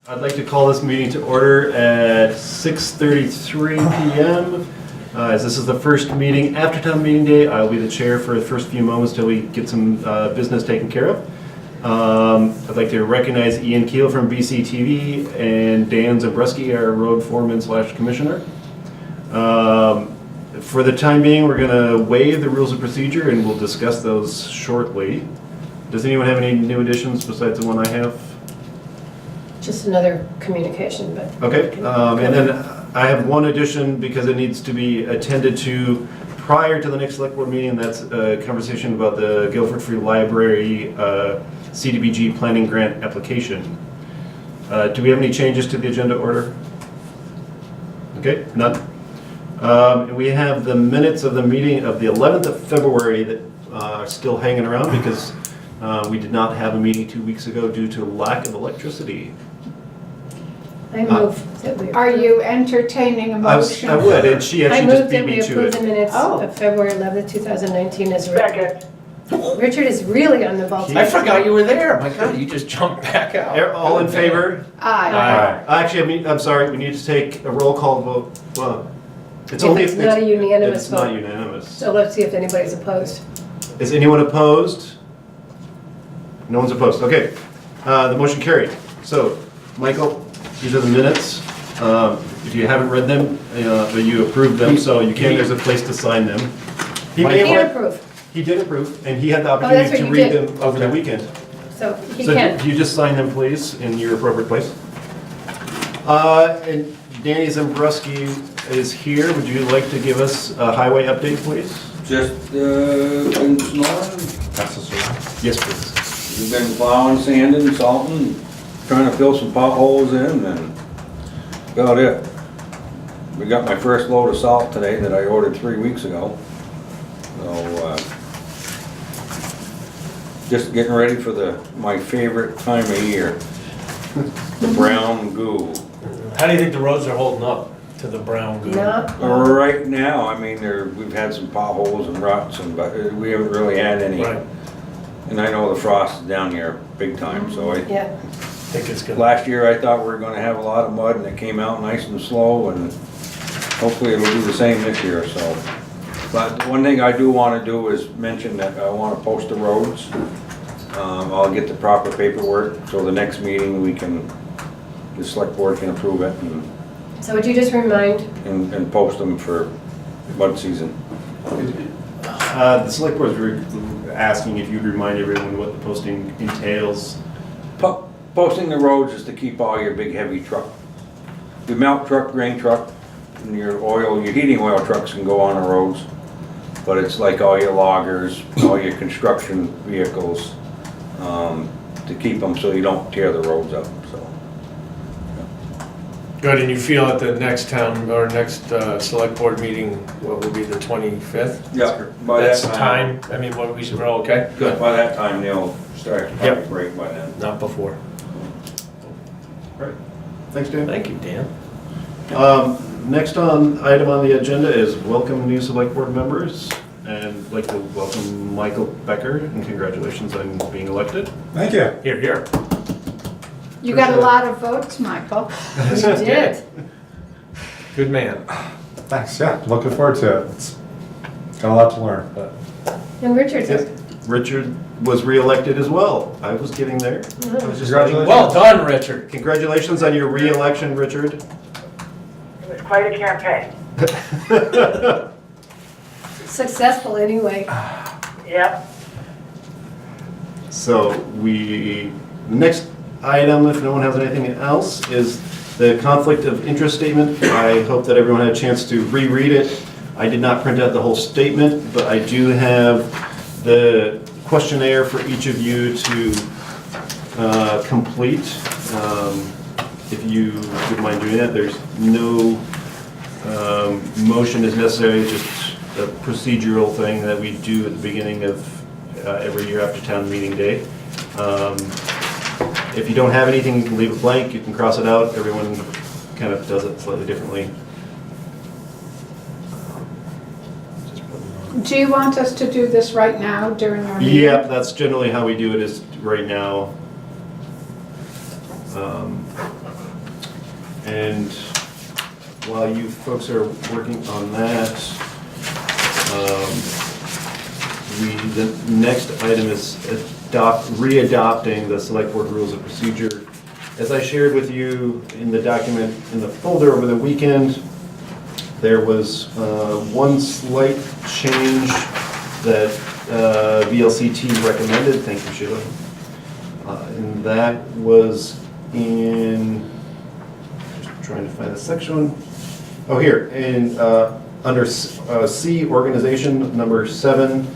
I'd like to call this meeting to order at 6:33 p.m. As this is the first meeting after town meeting day, I'll be the chair for the first few moments till we get some business taken care of. I'd like to recognize Ian Keel from BCTV and Dan Zabreski, our road foreman / commissioner. For the time being, we're going to waive the rules of procedure and we'll discuss those shortly. Does anyone have any new additions besides the one I have? Just another communication, but... Okay, and then I have one addition because it needs to be attended to prior to the next select board meeting. That's a conversation about the Guilford Free Library CDBG planning grant application. Do we have any changes to the agenda order? Okay, none. And we have the minutes of the meeting of the 11th of February that are still hanging around because we did not have a meeting 2 weeks ago due to lack of electricity. I move that we... Are you entertaining a motion? I would, and she I actually move just that beat we me to approve the it. minutes Oh. of February 11th, 2019 as written. Richard is really on the ball. I forgot you were there. My God, you just jumped back out. All in favor? Aye. Actually, I'm sorry, we need to take a roll call vote. Well, it's only It's not a unanimous It's not vote. unanimous. So let's see if anybody's opposed. Is anyone opposed? No one's opposed. Okay, the motion carried. So, Michael, these are the minutes. If you haven't read them, but you approved them, so you can. There's a place to sign them. He He may can't have, approve, he did approve, and he had the that's opportunity what to you read did. them over the weekend. so he So can. you just sign them, please, in your appropriate place. And Danny Zabreski is here. Would you like to give us a highway update, please? Just been snowing. Yes, please. We've been plowing, sanding, salting, trying to fill some potholes in, and about it. We got my first load of salt today that I ordered 3 weeks ago. So just getting ready for my favorite time of year, the brown goo. How do you think the roads are holding up to the brown goo? Not, Right now, I mean, we've had some potholes and ruts, but we haven't really had any. Right. And I know the frost is down here big time, so yeah. I think it's good. last year I thought we were gonna have a lot of mud and it came out nice and slow, and hopefully it'll do the same this year, so. But one thing I do wanna do is mention that I wanna post the roads. I'll get the proper paperwork, so the next meeting the select board can approve it So would you just remind, and post them for mud season. The select board is asking if you'd remind everyone what the posting entails. Posting the roads is to keep all your big heavy truck, your milk truck, grain truck, and your heating oil trucks can go on the roads. But it's like all your loggers, all your construction vehicles, to keep them so you don't tear the roads up, so. Good, and you feel at the next town, or next select board meeting, what will be the 25th? Yeah. By that That's time, I mean, what we're okay? Good, by that time they'll start to Yep. probably break by then. Not before. All right. Thanks, Dan. Thank you, Dan. Next item on the agenda is welcome new select board members. And I'd like to welcome Michael Becker and congratulations on being elected. Thank you. Here, here. You got a lot of votes, Michael. you did. Good man. Thanks, yeah, looking forward to it. It's got a lot to learn, but And Richard's, Richard was re-elected as well. I was getting there. I was just Congratulations. Well done, Richard. Congratulations on your re-election, Richard. It was quite a campaign. successful anyway. Yep. So next item, if no one has anything else, is the conflict of interest statement. I hope that everyone had a chance to reread it. I did not print out the whole statement, but I do have the questionnaire for each of you to complete. If you would mind doing that, there's no motion is necessary, it's just a procedural thing that we do at the beginning of every year after town meeting day. If you don't have anything, you can leave it blank, you can cross it out. Everyone kind of does it slightly differently. Do you want us to do this right now during our meeting? Yep, that's generally how we do it, is right now. And while you folks are working on that, the next item is readopting the select board rules of procedure. As I shared with you in the document in the folder over the weekend, there was one slight change that VLCT recommended. Thank you, Sheila. And that was in, just trying to find the section. Oh, here, in under C, organization number 7,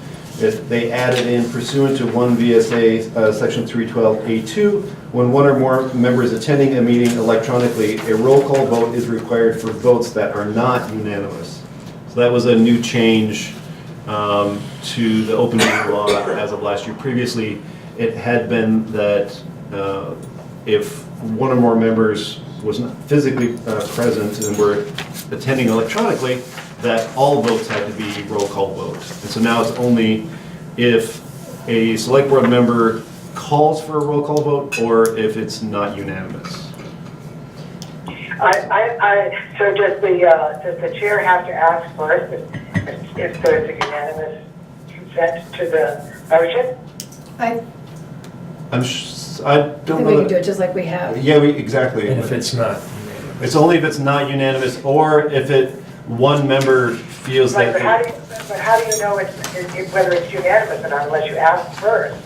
they added in pursuant to 1 VSA section 312A2, when one or more members attending a meeting electronically, a roll call vote is required for votes that are not unanimous. So that was a new change to the open meeting law as of last year. Previously, it had been that if one or more members was not physically present and were attending electronically, that all votes had to be roll call votes. And so now it's only if a select board member calls for a roll call vote or if it's not unanimous. So does the chair have to ask first if there's a unanimous consent to the motion? I I don't think we know can do that. it just like we have. Yeah, exactly. And if it's not, It's only if it's not unanimous or if one member feels But that. how do you know whether it's unanimous or not unless you ask first?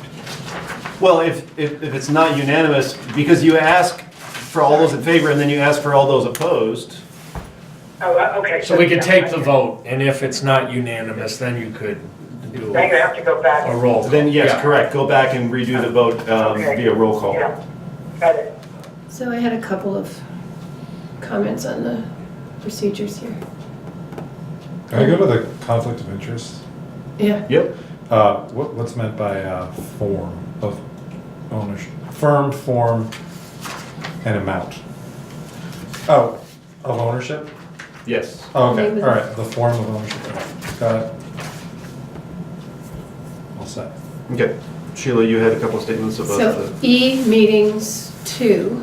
Well, if it's not unanimous, because you ask for all those in favor and then you ask for all those opposed. Oh, okay. so we could take the vote, and if it's not unanimous, then you could do Then you have to go back. a roll call. Then yes, Yeah. correct, go back and redo the vote Okay. via roll call. Yeah, got it. So I had a couple of comments on the procedures here. Can I go to the conflict of interest? Yeah. Yep. What's meant by form of ownership? Firm, form, and amount. Oh, of ownership? Yes. Oh, Name okay, of all it. right, the form of ownership. Got it. All set. Okay. Sheila, you had a couple of statements about So the. E, meetings 2.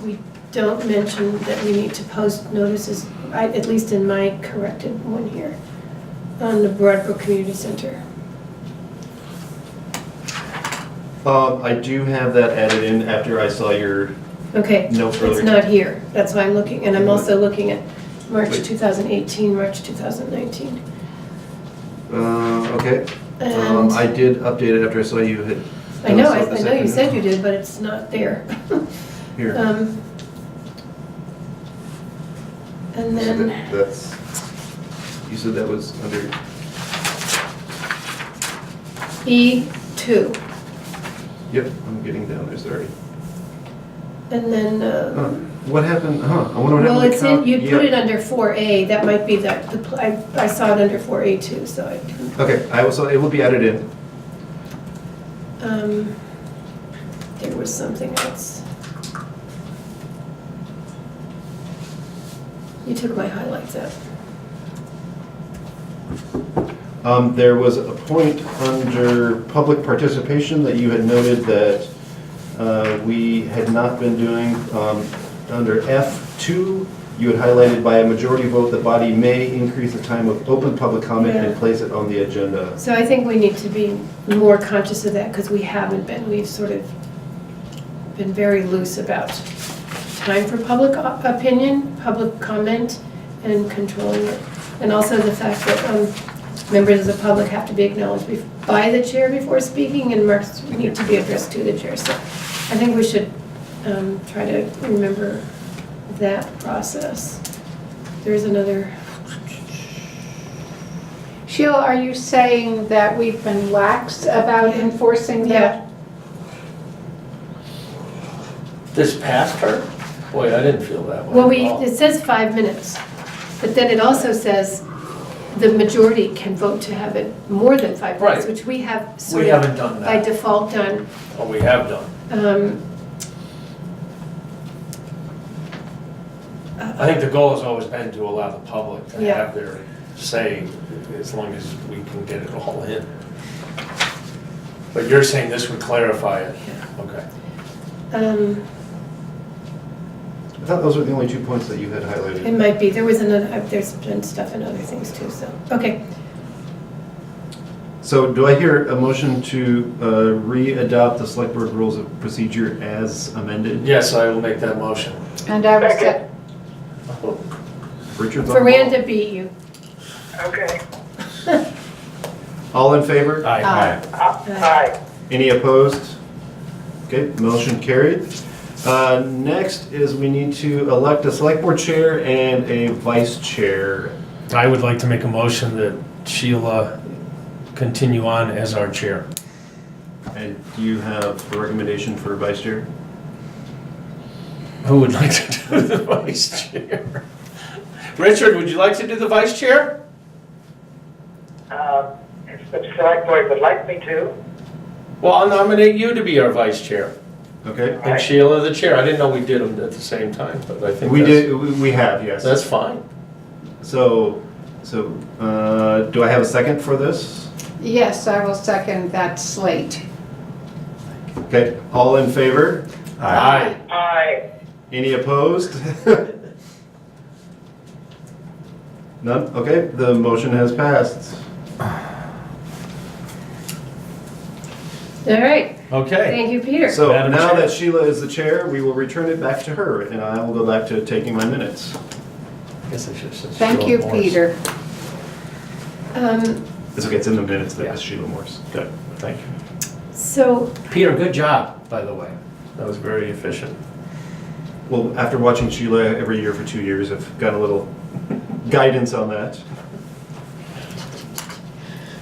We don't mention that we need to post notices, at least in my corrected one here, on the Broadbrook Community Center. I do have that added in after I saw your Okay, note it's earlier. not here, that's why I'm looking, and I'm also looking at March Wait. 2018, March 2019. Okay. And I did update it after I saw you had. I know, done I so this know you said you afternoon. did, but it's not there. Here. And So then, that's, you said that was under, E2, yep, I'm getting down there, sorry. and then, What happened, I wonder what happened. well, to it's in, you put yeah. it under 4A, that might be that, I saw it under 4A too, so I didn't. Okay, it will be added in. There was something else. You took my highlights out. There was a point under public participation that you had noted that we had not been doing. Under F2, you had highlighted by a majority vote, the body may increase the time of open public comment and Yeah. place it on the agenda. So I think we need to be more conscious of that, because we haven't been. We've sort of been very loose about time for public opinion, public comment, and controlling it. And also the fact that members of the public have to be acknowledged by the chair before speaking, and remarks need to be addressed to the chair. So I think we should try to remember that process. There's another, Sheila, are you saying that we've been lax about enforcing that? this past term? Boy, I didn't feel that way. well, at all. it says 5 minutes, but then it also says the majority can vote to have it more than 5 minutes, Right. which we have sort We of haven't done by that. default done. Oh, we have done. I think the goal has always been to allow the public to Yeah. have their say, as long as we can get it all in. But you're saying this would clarify it? Okay. thought those were the only 2 points that you had It highlighted. might be, there's been stuff in other things too, so, okay. So do I hear a motion to re-adopt the select board rules of procedure as amended? Yes, I will make that motion. And I was, Second. Richard's on the ball. Miranda beat you. Okay. All in favor? Aye. Aye. Any opposed? Okay, motion carried. Next is we need to elect a select board chair and a vice chair. I would like to make a motion that Sheila continue on as our chair. And do you have a recommendation for vice chair? Who would like to do the vice chair? Richard, would you like to do the vice chair? If the select board would like me to. Well, I'll nominate you to be our vice chair. Okay. And Sheila the chair. I didn't know we did them at the same time, but I think We that's- did, we have, yes. That's fine. So, do I have a second for this? yes, I will second that slate. Okay, all in favor? Aye. Aye. Any opposed? None? Okay, the motion has passed. All right, Okay. thank you, Peter. So Madam now Chair. that Sheila is the chair, we will return it back to her, and I will go back to taking my minutes. I guess I should have said Thank Sheila you, Morris. Peter. It's okay, it's in the minutes that Yeah. it's Sheila Morse. Good, thank you. So, Peter, good job, by the way. That was very efficient. Well, after watching Sheila every year for 2 years, I've got a little guidance on that.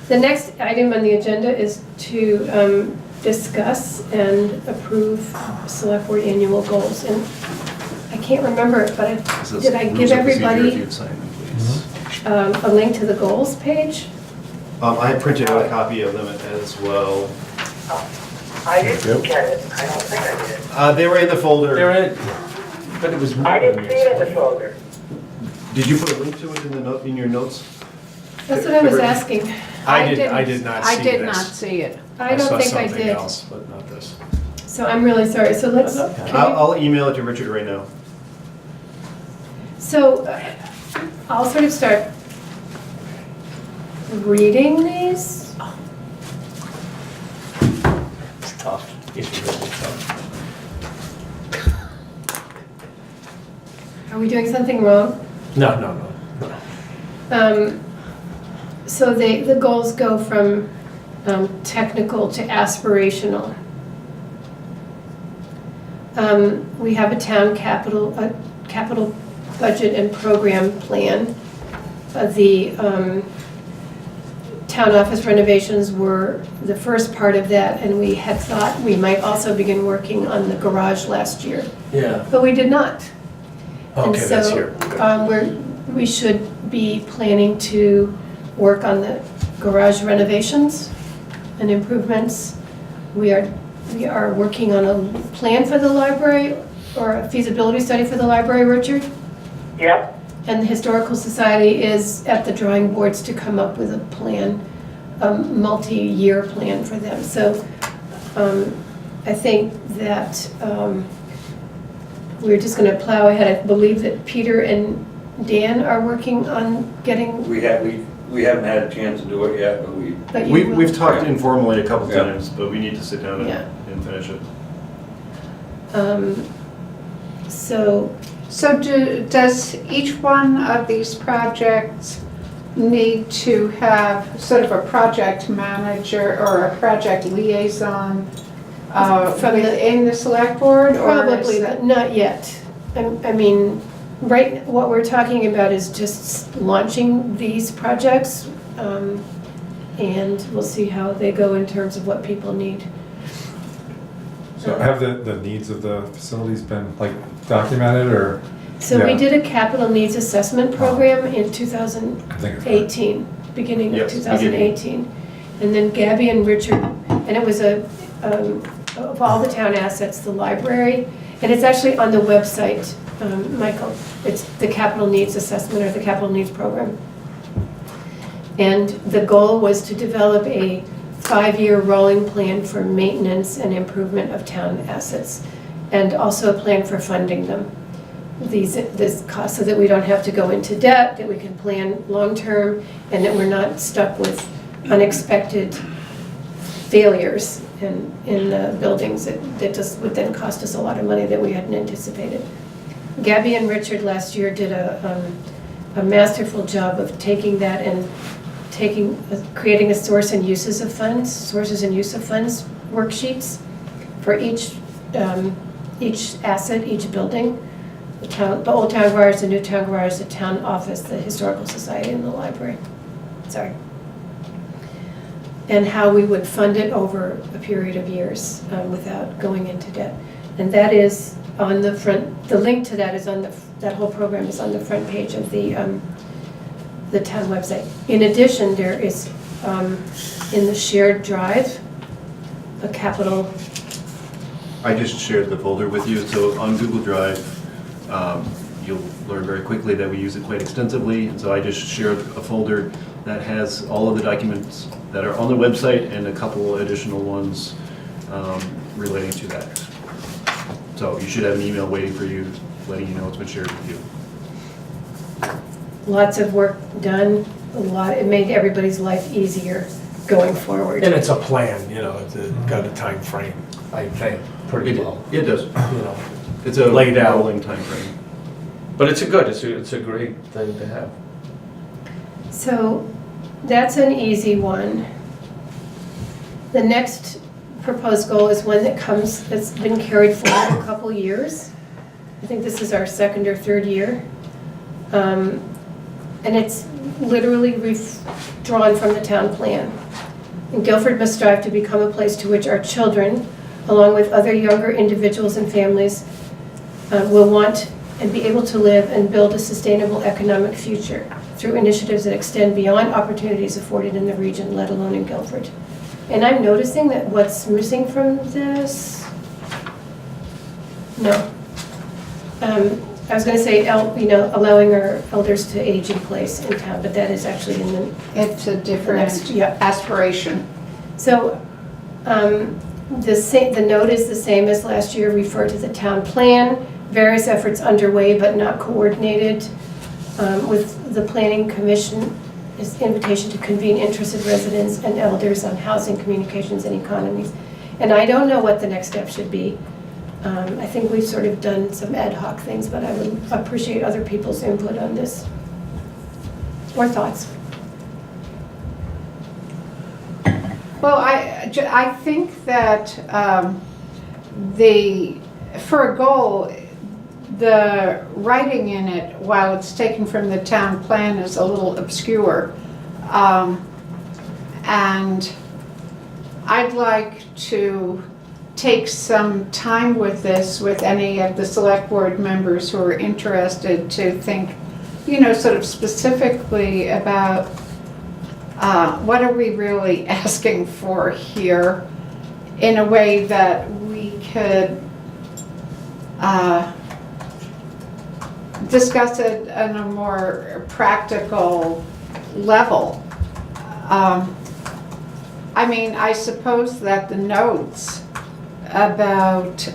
the next item on the agenda is to discuss and approve select board annual goals. And I can't remember it, but This is did I rules give of procedure, if everybody you'd sign them, please. a link to the goals page? I printed out a copy of them as well. I didn't get it. I don't think I did. They were in the folder. They're in, but it was more I than didn't see it in the this. folder. Did you put a link to it in the note, in your notes? That's what I was asking. I did didn't- not see this. I did not see it. I don't think I saw something did. else, but not this. So I'm really sorry. So let's, That's okay. can we- I'll email it to Richard right now. so I'll sort of start reading these. It's tough. It's really tough. Are we doing something wrong? No. So the goals go from technical to aspirational. We have a town capital budget and program plan. The town office renovations were the first part of that, and we had thought we might also begin working on the garage last year, Yeah. but we did not. Okay, that's here. And so we should be planning to work on the garage renovations and improvements. We are working on a plan for the library, or a feasibility study for the library, Richard? Yep. And the Historical Society is at the drawing boards to come up with a plan, a multi-year plan for them. So I think that we're just gonna plow ahead. I believe that Peter and Dan are working on getting, We haven't had a chance to do it yet, but but you will. We've talked Yeah. informally a couple Yeah. times, but we need to sit down Yeah. and finish it. So, So does each one of these projects need to have sort of a project manager or a project liaison From the- within the select board? or is probably, that- but not yet. I mean, right, what we're talking about is just launching these projects, and we'll see how they go in terms of what people need. So have the needs of the facilities been like documented or? So we Yeah. did a capital needs assessment program in I think it's right. 2018, beginning of Yes, 2018. And then Gabby and Richard, and it was of all the town assets, the library, and it's actually on the website, Michael. It's the capital needs assessment or the capital needs program. And the goal was to develop a 5-year rolling plan for maintenance and improvement of town assets, and also a plan for funding them. this cost so that we don't have to go into debt, that we can plan long-term, and that we're not stuck with unexpected failures in the buildings that just would then cost us a lot of money that we hadn't anticipated. Gabby and Richard last year did a masterful job of taking that and creating a sources and use of funds worksheets for each asset, each building. The old town garage, the new town garage, the town office, the historical society, and the library. Sorry. And how we would fund it over a period of years without going into debt. And that is on the front, the link to that is on that whole program is on the front page of the town website. In addition, there is in the shared drive, a capital. I just shared the folder with you, so on Google Drive, you'll learn very quickly that we use it quite extensively, and so I just shared a folder that has all of the documents that are on the website and a couple additional ones relating to that. So you should have an email waiting for you, letting you know it's been shared with you. Lots of work done, it made everybody's life easier going forward. And it's a plan, you know, it's got a time frame, I think, pretty well. It does. You know, It's a Laid out. rolling time frame. but it's a great thing to have. So that's an easy one. The next proposed goal is one that's been carried forward a couple years. I think this is our second or third year. And it's literally drawn from the town plan. And Guilford must strive to become a place to which our children, along with other younger individuals and families, will want and be able to live and build a sustainable economic future through initiatives that extend beyond opportunities afforded in the region, let alone in Guilford. And I'm noticing that what's missing from this, no. I was going to say, allowing our elders to age in place in town, but that is actually in the. It's a different aspiration. So the note is the same as last year, refer to the town plan, various efforts underway but not coordinated with the planning commission. Is invitation to convene interested residents and elders on housing, communications, and economies. And I don't know what the next step should be. I think we've sort of done some ad hoc things, but I would appreciate other people's input on this or thoughts. Well, I think that for a goal, the writing in it, while it's taken from the town plan, is a little obscure. And I'd like to take some time with this with any of the select board members who are interested to think, sort of specifically about what are we really asking for here in a way that we could discuss it on a more practical level. I suppose that the notes about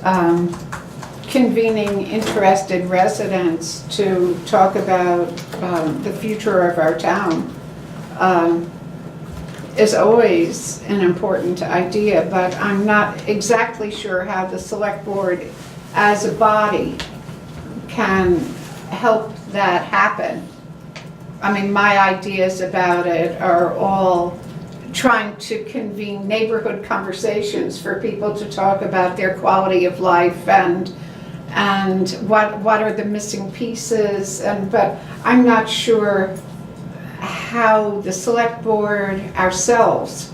convening interested residents to talk about the future of our town is always an important idea, but I'm not exactly sure how the select board as a body can help that happen. My ideas about it are all trying to convene neighborhood conversations for people to talk about their quality of life and what are the missing pieces, but I'm not sure how the select board ourselves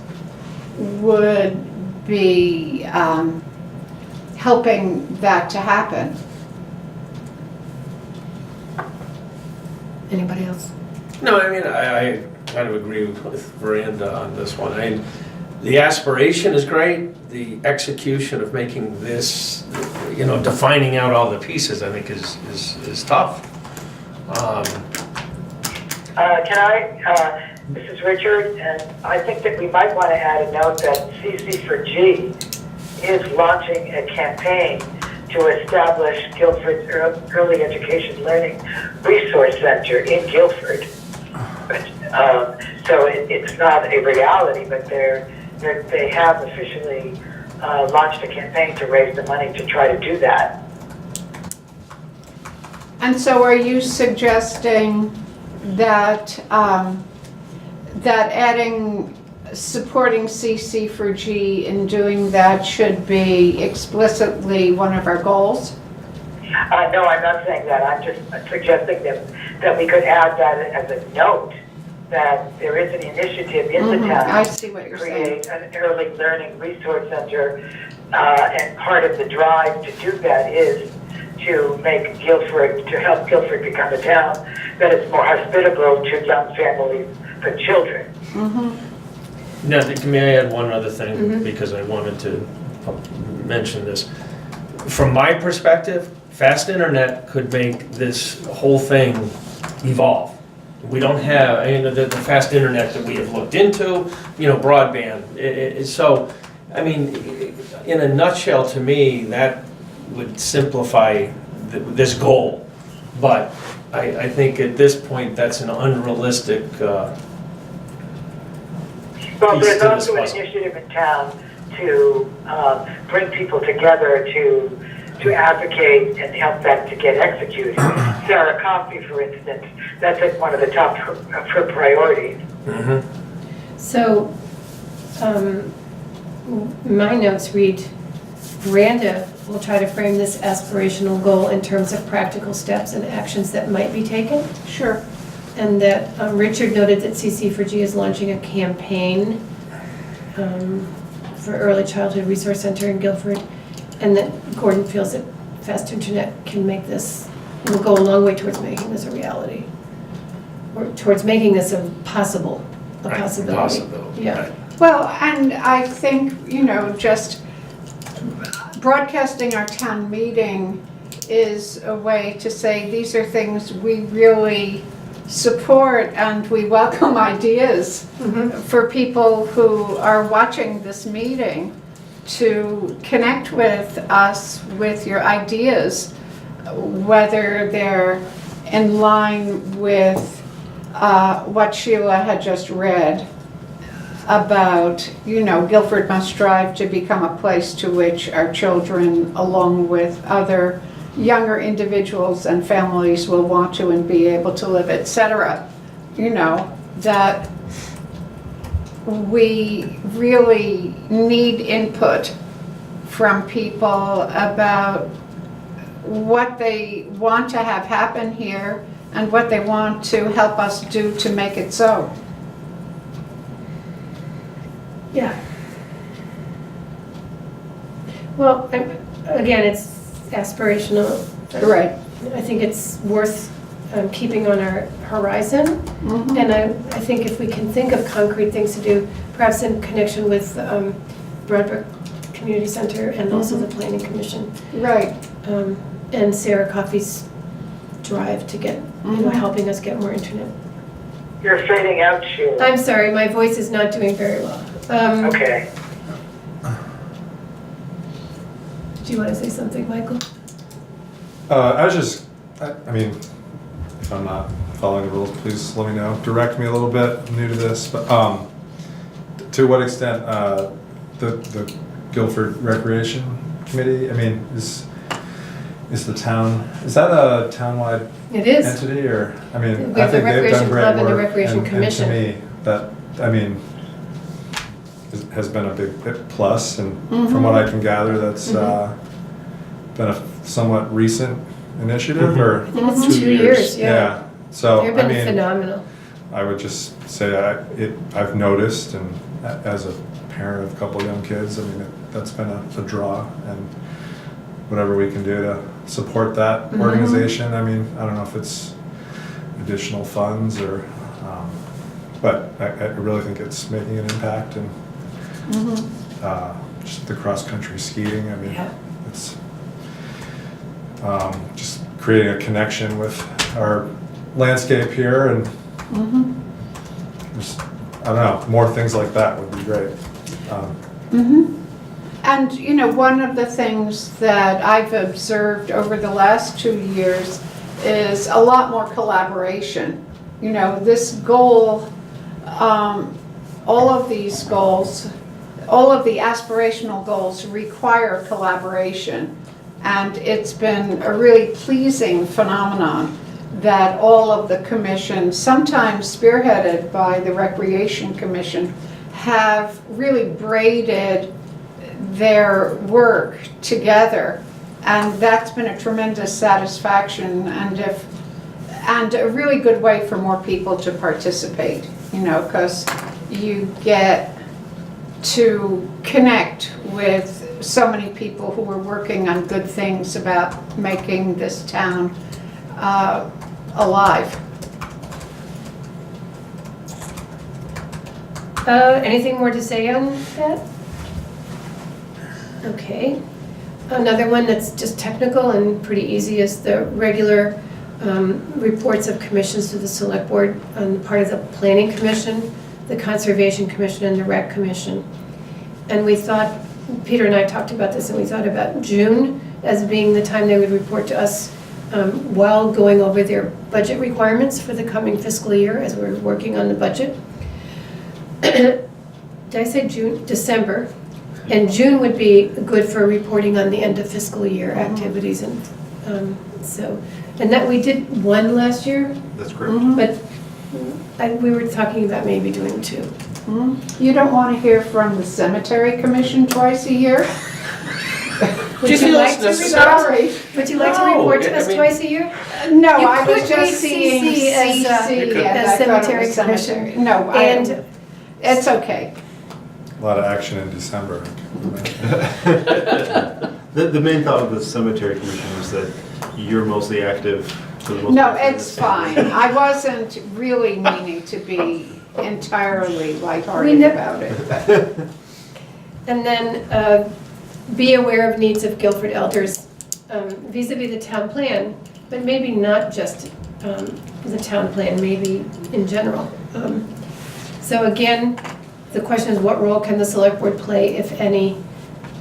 would be helping that to happen. Anybody else? No, I kind of agree with Veranda on this one. The aspiration is great. The execution of making this, defining out all the pieces, I think is tough. This is Richard, and I think that we might want to add a note that CC4G is launching a campaign to establish Guilford's Early Education Learning Resource Center in Guilford. So it's not a reality, but they have officially launched a campaign to raise the money to try to do that. And so are you suggesting that, that adding, supporting CC4G in doing that should be explicitly one of our goals? No, I'm not saying that. I'm just suggesting that we could add that as a note, that there is an initiative in the town I see what to you're saying. create an early learning resource center, and part of the drive to do that is to make Guilford, to help Guilford become a town that is more hospitable to young families for children. Now, may I add one other thing, because I wanted to mention this. From my perspective, fast internet could make this whole thing evolve. We don't have, the fast internet that we have looked into, broadband. So, I mean, in a nutshell, to me, that would simplify this goal. But I think at this point, that's an unrealistic Well, piece there's to this also an puzzle. initiative in town to bring people together to advocate and help them to get executed. Sarah Coffey, for instance, that's like one of the top of her priorities. So, my notes read, Miranda will try to frame this aspirational goal in terms of practical steps and actions that might be taken. Sure. And that Richard noted that CC4G is launching a campaign for Early Childhood Resource Center in Guilford, and that Gordon feels that fast internet can make this, will go a long way towards making this a reality, or towards making this a possibility. Possibility. Yeah. Right. Well, and I think, just broadcasting our town meeting is a way to say these are things we really support and we welcome ideas for people who are watching this meeting to connect with us with your ideas, whether they're in line with what Sheila had just read about, Guilford must strive to become a place to which our children, along with other younger individuals and families, will want to and be able to live, etc. That we really need input from people about what they want to have happen here and what they want to help us do to make it so. Yeah. Well, again, it's aspirational. Right. I think it's worth keeping on our horizon. And I think if we can think of concrete things to do, perhaps in connection with Broadbrook Community Center and also the Planning Commission. Right. And Sarah Coffey's drive to get, helping us get more internet. You're fading out, Sheila. I'm sorry, my voice is not doing very well. Okay. Do you want to say something, Michael? I mean, if I'm not following the rules, please let me know. Direct me a little bit. I'm new to this, but to what extent the Guilford Recreation Committee? I mean, is the town, is that a townwide It is. entity, or I mean, We I have the think they've Recreation done great Club and the work, Recreation Commission. and to me, that has been a big plus, and from what I can gather, that's been a somewhat recent initiative, or I think it's 2 years, yeah. So They've I been mean, phenomenal. I would just say I've noticed, and as a parent of a couple young kids, I mean, that's been a draw, and whatever we can do to support that organization. I mean, I don't know if it's additional funds or, but I really think it's making an impact, and just the cross-country skiing, I mean, Yeah. it's just creating a connection with our landscape here, and just, I don't know, more things like that would be great. And, you know, one of the things that I've observed over the last 2 years is a lot more collaboration. You know, this goal, all of these goals, all of the aspirational goals require collaboration. And it's been a really pleasing phenomenon that all of the commissions, sometimes spearheaded by the Recreation Commission, have really braided their work together. And that's been a tremendous satisfaction and a really good way for more people to participate, you know, because you get to connect with so many people who are working on good things about making this town alive. Anything more to say on that? Okay. Another one that's just technical and pretty easy is the regular reports of commissions to the select board on the part of the Planning Commission, the Conservation Commission, and the Rec Commission. And we thought, Peter and I talked about this, and we thought about June as being the time they would report to us while going over their budget requirements for the coming fiscal year as we're working on the budget. Did I say June? December. And June would be good for reporting on the end of fiscal year activities, and and that we did one last year, That's correct. but we were talking about maybe doing 2. You don't want to hear from the Cemetery Commission twice a year? Would you like to Sorry. Would you like to No, report to I us mean- twice a year? No, You I was could just read seeing CC as, CC and as I thought it Cemetery was Commission. cemetery. No, And it's okay. A lot of action in December. The main thought of the cemetery commission is that you're mostly active for the most No, part in it's this family. fine. I wasn't really meaning to be entirely We lighthearted ne- about it, but And then be aware of needs of Guilford elders vis-a-vis the town plan, but maybe not just the town plan, maybe in general. So again, the question is, what role can the select board play, if any?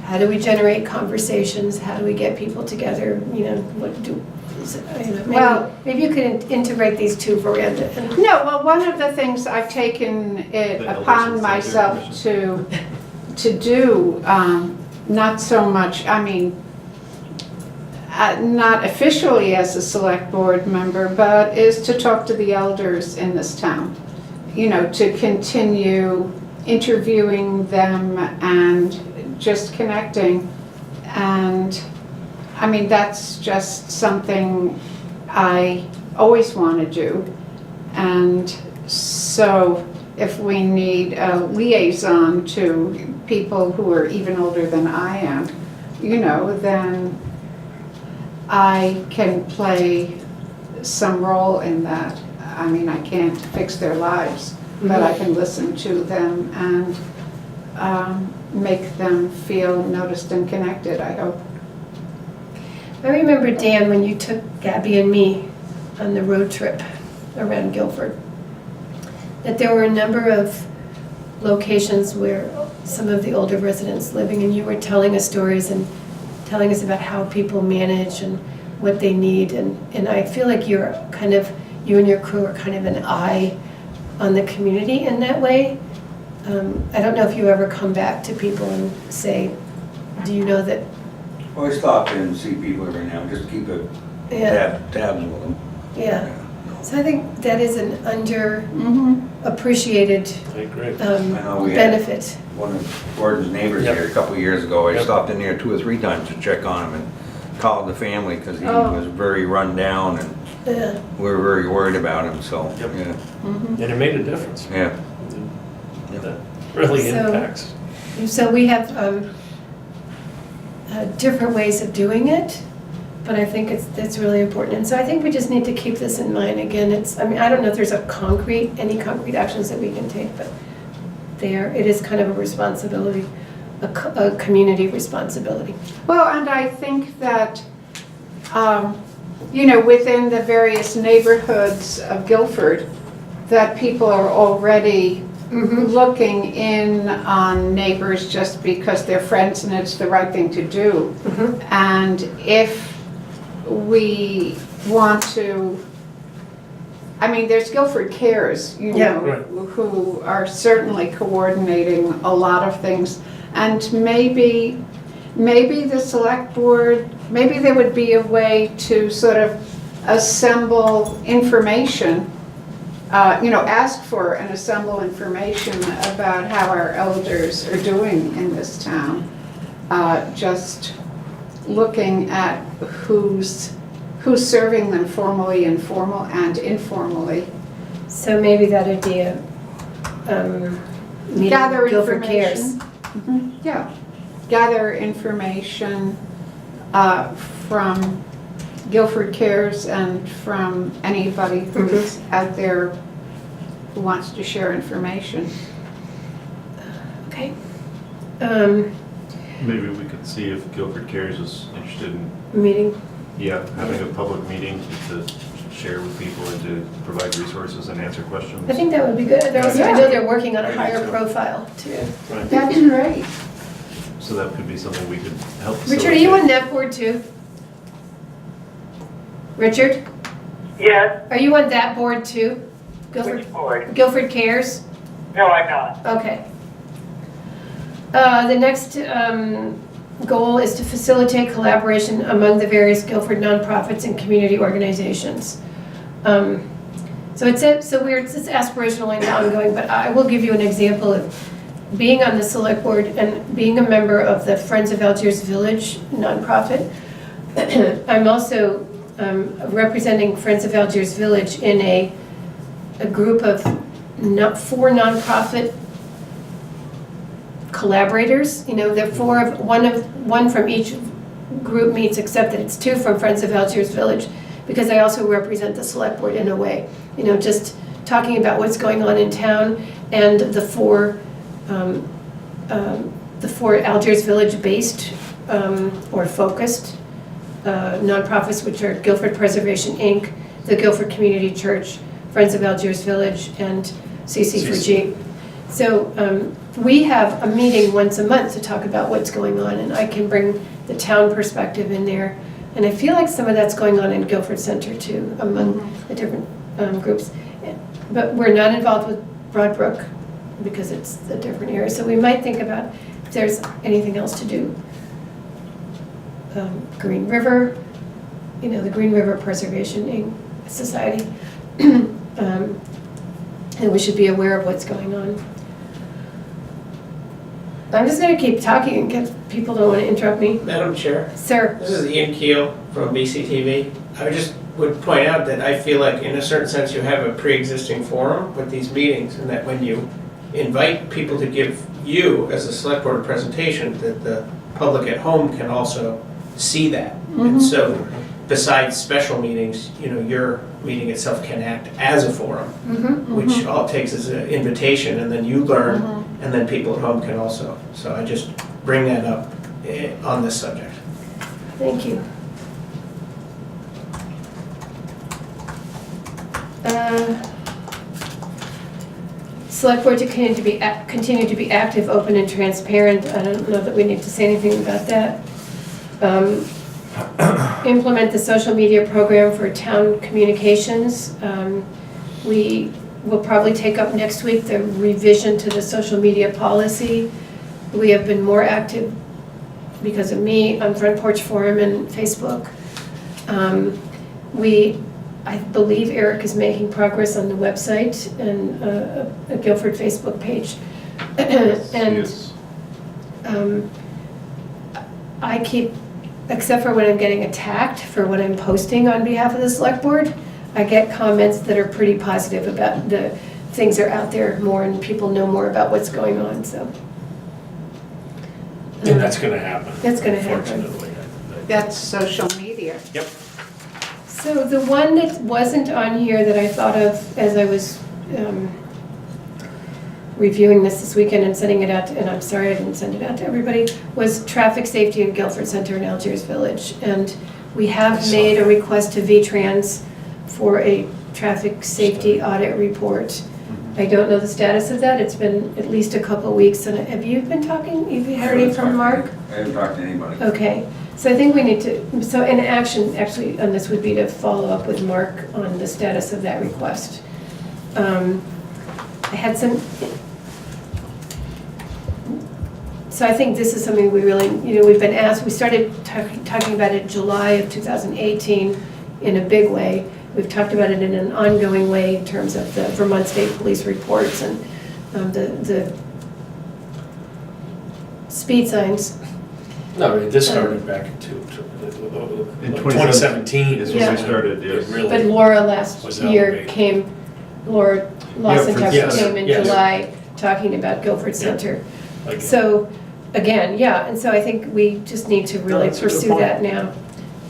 How do we generate conversations? How do we get people together? You know, what do, you know, Well- maybe you could integrate these two, Veranda. And no, well, one of the things I've taken it The elders upon and myself cemetery to do, not so much, I mean, not officially as a select board member, but is to talk to the elders in this town. You know, to continue interviewing them and just connecting. And, I mean, that's just something I always want to do. And so if we need a liaison to people who are even older than I am, you know, then I can play some role in that. I mean, I can't fix their lives, but I can listen to them and make them feel noticed and connected, I hope. I remember, Dan, when you took Gabby and me on the road trip around Guilford, that there were a number of locations where some of the older residents living, and you were telling us stories and telling us about how people manage and what they need, and I feel like you're kind of, you and your crew are kind of an eye on the community in that way. I don't know if you ever come back to people and say, do you know that? Well, I stop in and see people every now and just keep a Yeah, tabs with them. yeah. So I think that is an Mm-hmm. underappreciated I agree. I know we had benefit. one of Gordon's neighbors Yep. here a couple of years ago. I Yep. stopped in there 2 or 3 times to check on him and called the family because he Oh. was very run down and Yeah. we were very worried about him, so, Yep. yeah, And it made a difference. yeah. That really So- impacts. So we have different ways of doing it, but I think it's really important. And so I think we just need to keep this in mind. Again, I mean, I don't know if there's any concrete actions that we can take, but it is kind of a responsibility, a community responsibility. Well, and I think that, you know, within the various neighborhoods of Guilford, that people are already looking in on neighbors just because they're friends and it's the right thing to do. And if we want to, I mean, there's Guilford Cares, you Yeah. know, Right. who are certainly coordinating a lot of things. And maybe the select board, maybe there would be a way to sort of assemble information, ask for and assemble information about how our elders are doing in this town. Just looking at who's serving them formally, and informally. So maybe that'd be a meeting Gather with Guilford Cares. information. Yeah, gather information from Guilford Cares and from anybody who's out there who wants to share information. Okay. Maybe we could see if Guilford Cares is interested in, Meeting. having a public meeting to share with people and to provide resources and answer questions. I think that would be good. They're also, I Yeah. know they're working on a I do higher too. profile too. Right. That's great. So that could be something we could help Richard, are you on facilitate. that board too? Richard, Yes, are you on that board too? Guilford, which board? Guilford Cares? No, I'm not. Okay. The next goal is to facilitate collaboration among the various Guilford nonprofits and community organizations. So it's aspirational and ongoing, but I will give you an example of being on the select board and being a member of the Friends of Algiers Village nonprofit. I'm also representing Friends of Algiers Village in a group of 4 nonprofit collaborators. You know, they're one from each group meets, except that it's 2 from Friends of Algiers Village, because I also represent the select board in a way. You know, just talking about what's going on in town, and the 4 Algiers Village based or focused nonprofits, which are Guilford Preservation Inc., the Guilford Community Church, Friends of Algiers Village, and CC4G. So we have a meeting once a month to talk about what's going on, and I can bring the town perspective in there. And I feel like some of that's going on in Guilford Center too, among the different groups. But we're not involved with Broadbrook because it's a different area. So we might think about if there's anything else to do. Green River, you know, the Green River Preservation Society. And we should be aware of what's going on. I'm just gonna keep talking in case people don't want to interrupt me. Madam Chair, Sir, this is Ian Keel from BCTV. I just would point out that I feel like in a certain sense you have a pre-existing forum with these meetings, and that when you invite people to give you as a select board presentation, that the public at home can also see that. And so besides special meetings, you know, your meeting itself can act as a forum, which all it takes is an invitation, and then you learn, and then people at home can also. So I just bring that up on this subject. thank you. Select board to continue to be active, open, and transparent. I don't know that we need to say anything about that. Implement the social media program for town communications. We will probably take up next week the revision to the social media policy. We have been more active because of me on Front Porch Forum and Facebook. I believe Eric is making progress on the website and a Guilford Facebook page. And Yes. I keep, except for when I'm getting attacked for what I'm posting on behalf of the select board, I get comments that are pretty positive about the things are out there more and people know more about what's going on, so. And that's gonna happen. That's gonna happen. Unfortunately. That's social media. Yep. So the one that wasn't on here that I thought of as I was reviewing this weekend and sending it out, and I'm sorry I didn't send it out to everybody, was traffic safety in Guilford Center and Algiers Village. And we have made a request to V-Trans for a traffic safety audit report. I don't know the status of that. It's been at least a couple of weeks. And have you been talking? Have you heard anything from Mark? I haven't talked to anybody. Okay, so I think we need to, so an action actually on this would be to follow up with Mark on the status of that request. I had some, so I think this is something we really, we've been asked, we started talking about it in July of 2018 in a big way. We've talked about it in an ongoing way in terms of the Vermont State Police reports and the speed signs. No, this started back in 2017. Is Yeah. when we started, It yes. really But Laura last was year elevated. came, Laura Lawson for- Tucker yes, came in yes. July talking about Guilford Yeah. Center. Like, So, again, yeah, and so I think we just need to really that's a good pursue point. that now,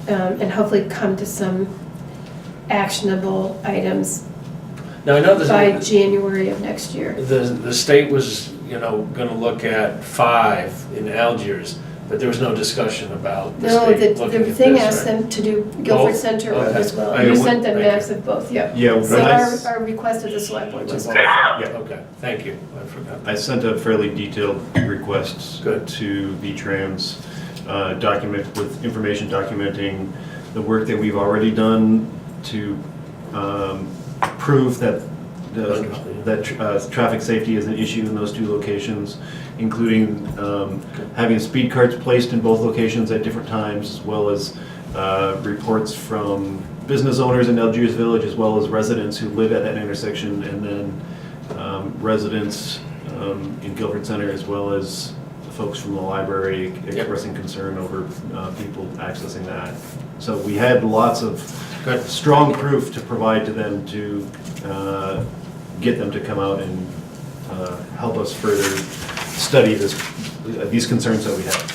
and hopefully come to some actionable items Now, I know by the January of next year. state was, gonna look at 5 in Algiers, but there was no discussion about the No, state looking the at thing this, asked right? them to do Guilford Both? Center Okay. as well. I- You sent them thank maps you. of both, yeah. Yeah, So when our request of the select board was that. Yeah, okay, thank you, I forgot. I sent a fairly detailed request Good. to V-Trans, with information documenting the work that we've already done to prove that traffic safety is an issue in those 2 locations, including having speed carts placed in both locations at different times, as well as reports from business owners in Algiers Village, as well as residents who live at that intersection, and then residents in Guilford Center, as well as folks from the library expressing concern over people accessing that. So we had lots of Good. strong proof to provide to them to get them to come out and help us further study these concerns that we have.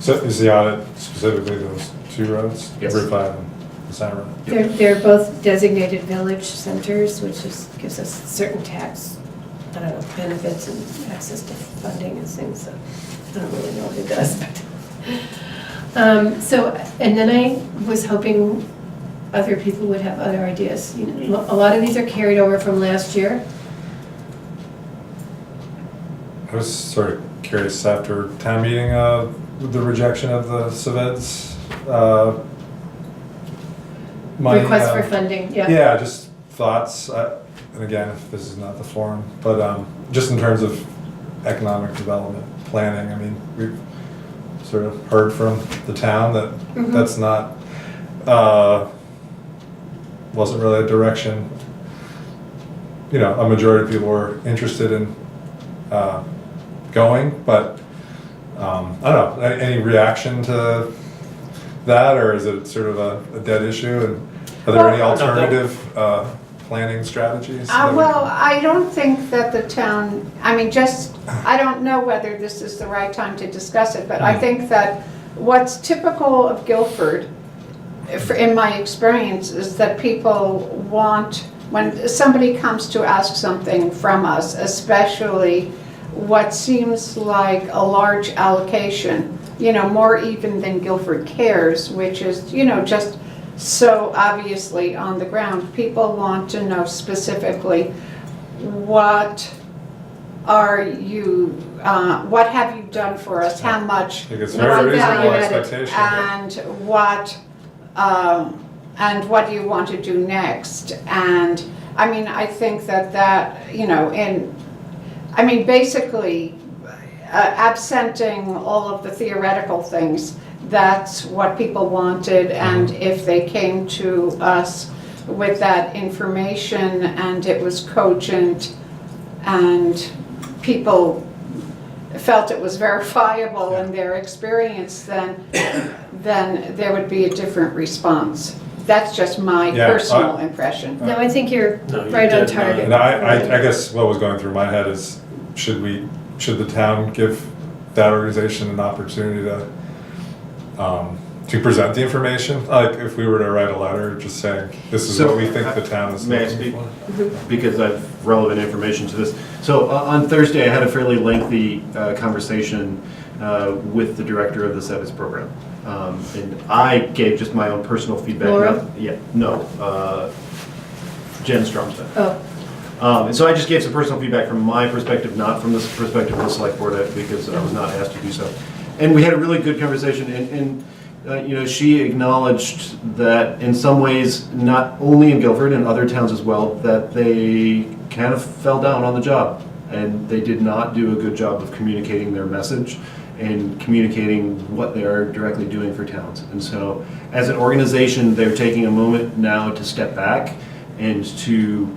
So is the audit specifically those 2 roads? Yes. Route 5 and the Center Road? They're both designated village centers, which gives us certain tax, benefits and access to funding and things, so I don't really know what it does, but. So, and then I was hoping other people would have other ideas. A lot of these are carried over from last year. I was sort of curious after town meeting, with the rejection of the Cevets, money. Request for funding, yeah. Yeah, just thoughts, and again, if this is not the forum, but just in terms of economic development planning, I mean, we've sort of heard from the town that Mhm. that's not, wasn't really a direction, a majority of people were interested in going, but I don't know, any reaction to that, or is it sort of a dead issue? And are there any Well, alternative planning strategies? that we- Well, I don't think that the town, I don't know whether this is the right time to discuss it, but I think that what's typical of Guilford, in my experience, is that people want, when somebody comes to ask something from us, especially what seems like a large allocation, more even than Guilford Cares, which is, just so obviously on the ground. People want to know specifically, what have you done for us? How much? I think it's what very reasonable value added, expectation. and what do you want to do next? And I think that basically, absenting all of the theoretical things, that's what people wanted, and if they came to us with that information and it was cogent and people felt it was verifiable in their experience, then there would be a different response. That's just my Yeah, personal impression. No, I think you're No, you right on did, target. And I guess what was going through my head is, should the town give that organization an opportunity to present the information? Like, if we were to write a letter just saying, this is So, what we think the town is may I looking speak? for. Because I have relevant information to this. So on Thursday, I had a fairly lengthy conversation with the director of the SEVIS program. And I gave just my own personal feedback. Laura? Yeah, no, Jen Stromstad. Oh, And so I just gave some personal feedback from my perspective, not from the perspective of the select board, because I was not asked to do so. And we had a really good conversation, and you know, she acknowledged that in some ways, not only in Guilford and other towns as well, that they kind of fell down on the job, and they did not do a good job of communicating their message and communicating what they are directly doing for towns. And so, as an organization, they're taking a moment now to step back and to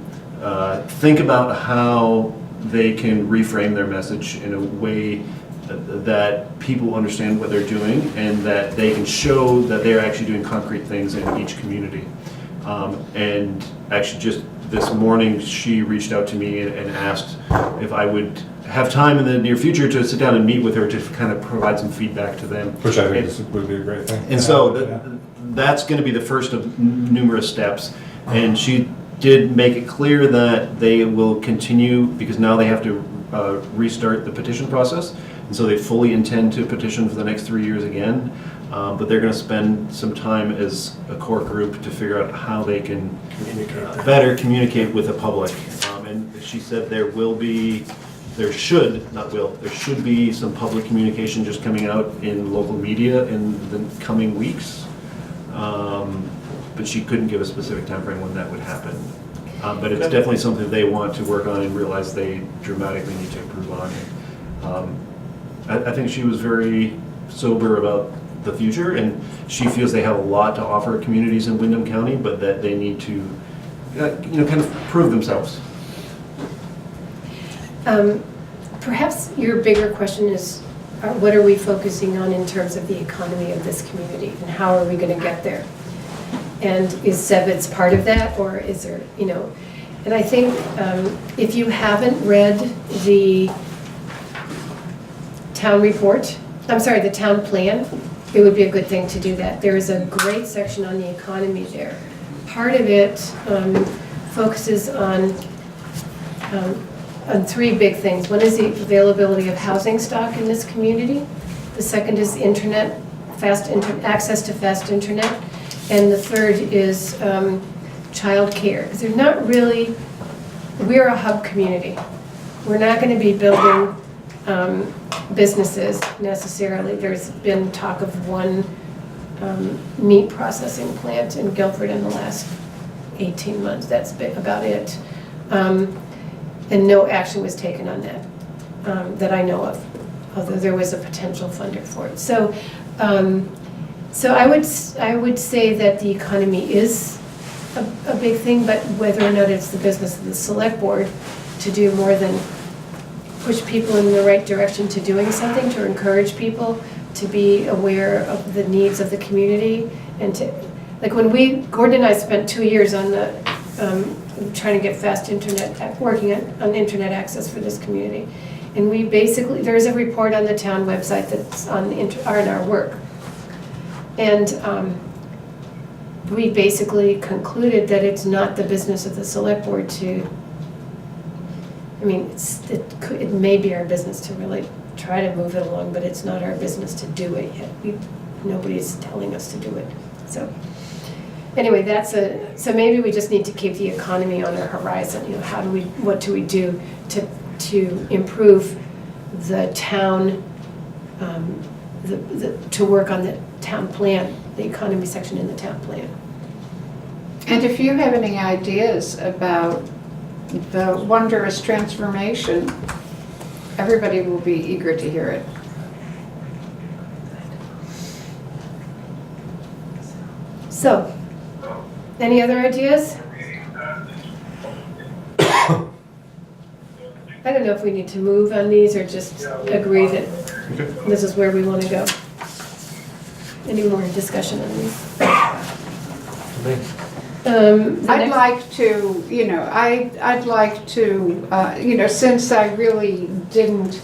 think about how they can reframe their message in a way that people understand what they're doing, and that they can show that they're actually doing concrete things in each community. And actually just this morning, she reached out to me and asked if I would have time in the near future to sit down and meet with her to kind of provide some feedback to them. Which I think would be a great thing. And so that's going to be the first of numerous steps. And she did make it clear that they will continue, because now they have to restart the petition process. And so they fully intend to petition for the next 3 years again. But they're going to spend some time as a core group to figure out how they can better communicate with the public. And she said there should be some public communication just coming out in local media in the coming weeks. But she couldn't give a specific time frame when that would happen. But it's definitely something they want to work on and realize they dramatically need to improve on. I think she was very sober about the future, and she feels they have a lot to offer communities in Windham County, but that they need to, kind of prove themselves. Perhaps your bigger question is, what are we focusing on in terms of the economy of this community, and how are we going to get there? And is Sevitz part of that, or is there, and I think if you haven't read the town report, the town plan, it would be a good thing to do that. There is a great section on the economy there. Part of it focuses on 3 big things. One is the availability of housing stock in this community. The second is internet, access to fast internet. And the third is child care. They're not really, we're a hub community. We're not going to be building businesses necessarily. There's been talk of one meat processing plant in Guilford in the last 18 months. That's about it. And no action was taken on that, that I know of, although there was a potential funder for it. So I would say that the economy is a big thing, but whether or not it's the business of the select board to do more than push people in the right direction to doing something, to encourage people to be aware of the needs of the community, and to, like when Gordon and I spent 2 years on the, trying to get fast internet, working on internet access for this community. And we basically, there's a report on the town website that's on our work. And we basically concluded that it's not the business of the select board to, it may be our business to really try to move it along, but it's not our business to do it yet. Nobody's telling us to do it. So anyway, so maybe we just need to keep the economy on our horizon. What do we do to improve the town, to work on the town plan, the economy section in the town plan. And if you have any ideas about the wondrous transformation, everybody will be eager to hear it. So, any other ideas? I don't know if we need to move on these or just agree that this is where we want to go. Any more discussion on these? I'd like to, I'd like to, since I really didn't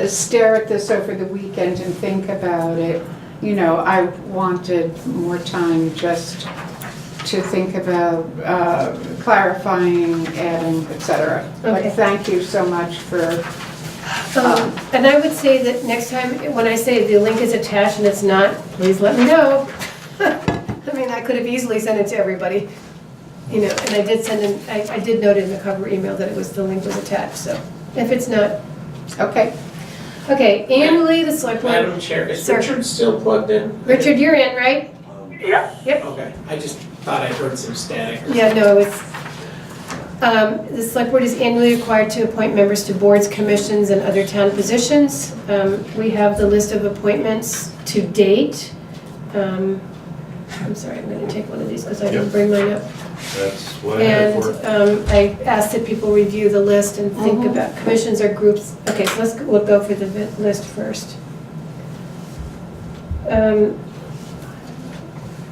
stare at this over the weekend and think about it, I wanted more time just to think about clarifying, adding, etc. Okay. But thank you so much for... And I would say that next time, when I say the link is attached and it's not, please let me know. I could have easily sent it to everybody. you know, and I did send him, I did note in the cover email that it was, the link was attached, so if it's not, Okay. okay, annually, the select board. Madam Chair, is Sir. Richard still plugged in? Richard, you're in, right? Yeah. Yep. Okay, I just thought I heard some static. Yeah, no, it's, the select board is annually required to appoint members to boards, commissions, and other town positions. We have the list of appointments to date. I'm sorry, I'm gonna take one of these because I didn't Yep. bring mine up. That's what I had And for. I asked that people review the list and think Mhm. about commissions or groups. Okay, so we'll go for the list first.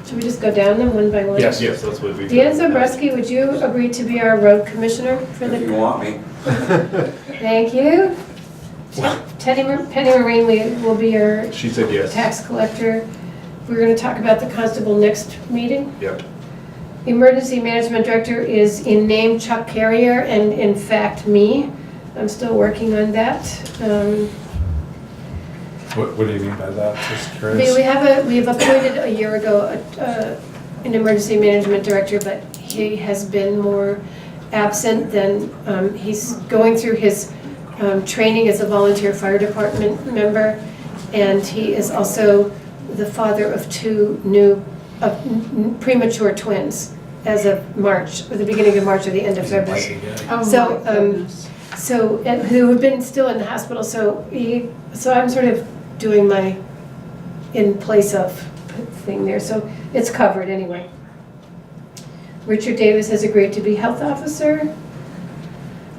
Should we just go down them one by one? Yes. Yes, that's what we. Dan Zabreski, would you agree to be our road commissioner for If you the, want me. thank you. Penny Marine will be your She said yes. tax collector. We're gonna talk about the constable next meeting. Yep. Emergency Management Director is in name Chuck Carrier and in fact me. I'm still working on that. What do you mean by that? Just We curious. have appointed a year ago an Emergency Management Director, but he has been more absent than, he's going through his training as a volunteer fire department member, and he is also the father of two new premature twins as of March, or the beginning of March or the end of February. Oh, So, my goodness. So, and who have been still in the hospital, so I'm sort of doing my in place of thing there, so it's covered anyway. Richard Davis has agreed to be health officer.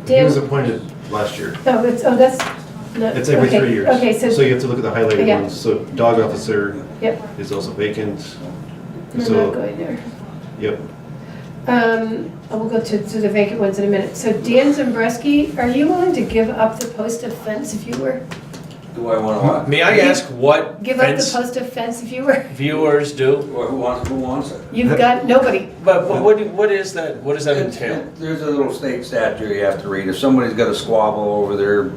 He was Dan, appointed last year. that's not. It's every okay, 3 years. Okay, so, you have to look at the highlighted Yeah. ones. So dog officer yep, is also vacant. I'm not So, going there. yep. I will go to the vacant ones in a minute. So Dan Zabreski, are you willing to give up the post of fence viewer? Do I want to what? May I ask what Give up the fence post of fence viewer? viewers do? Who wants it? You've got nobody. But what is that, what does that entail? There's a little state statute you have to read. If somebody's got a squabble over their,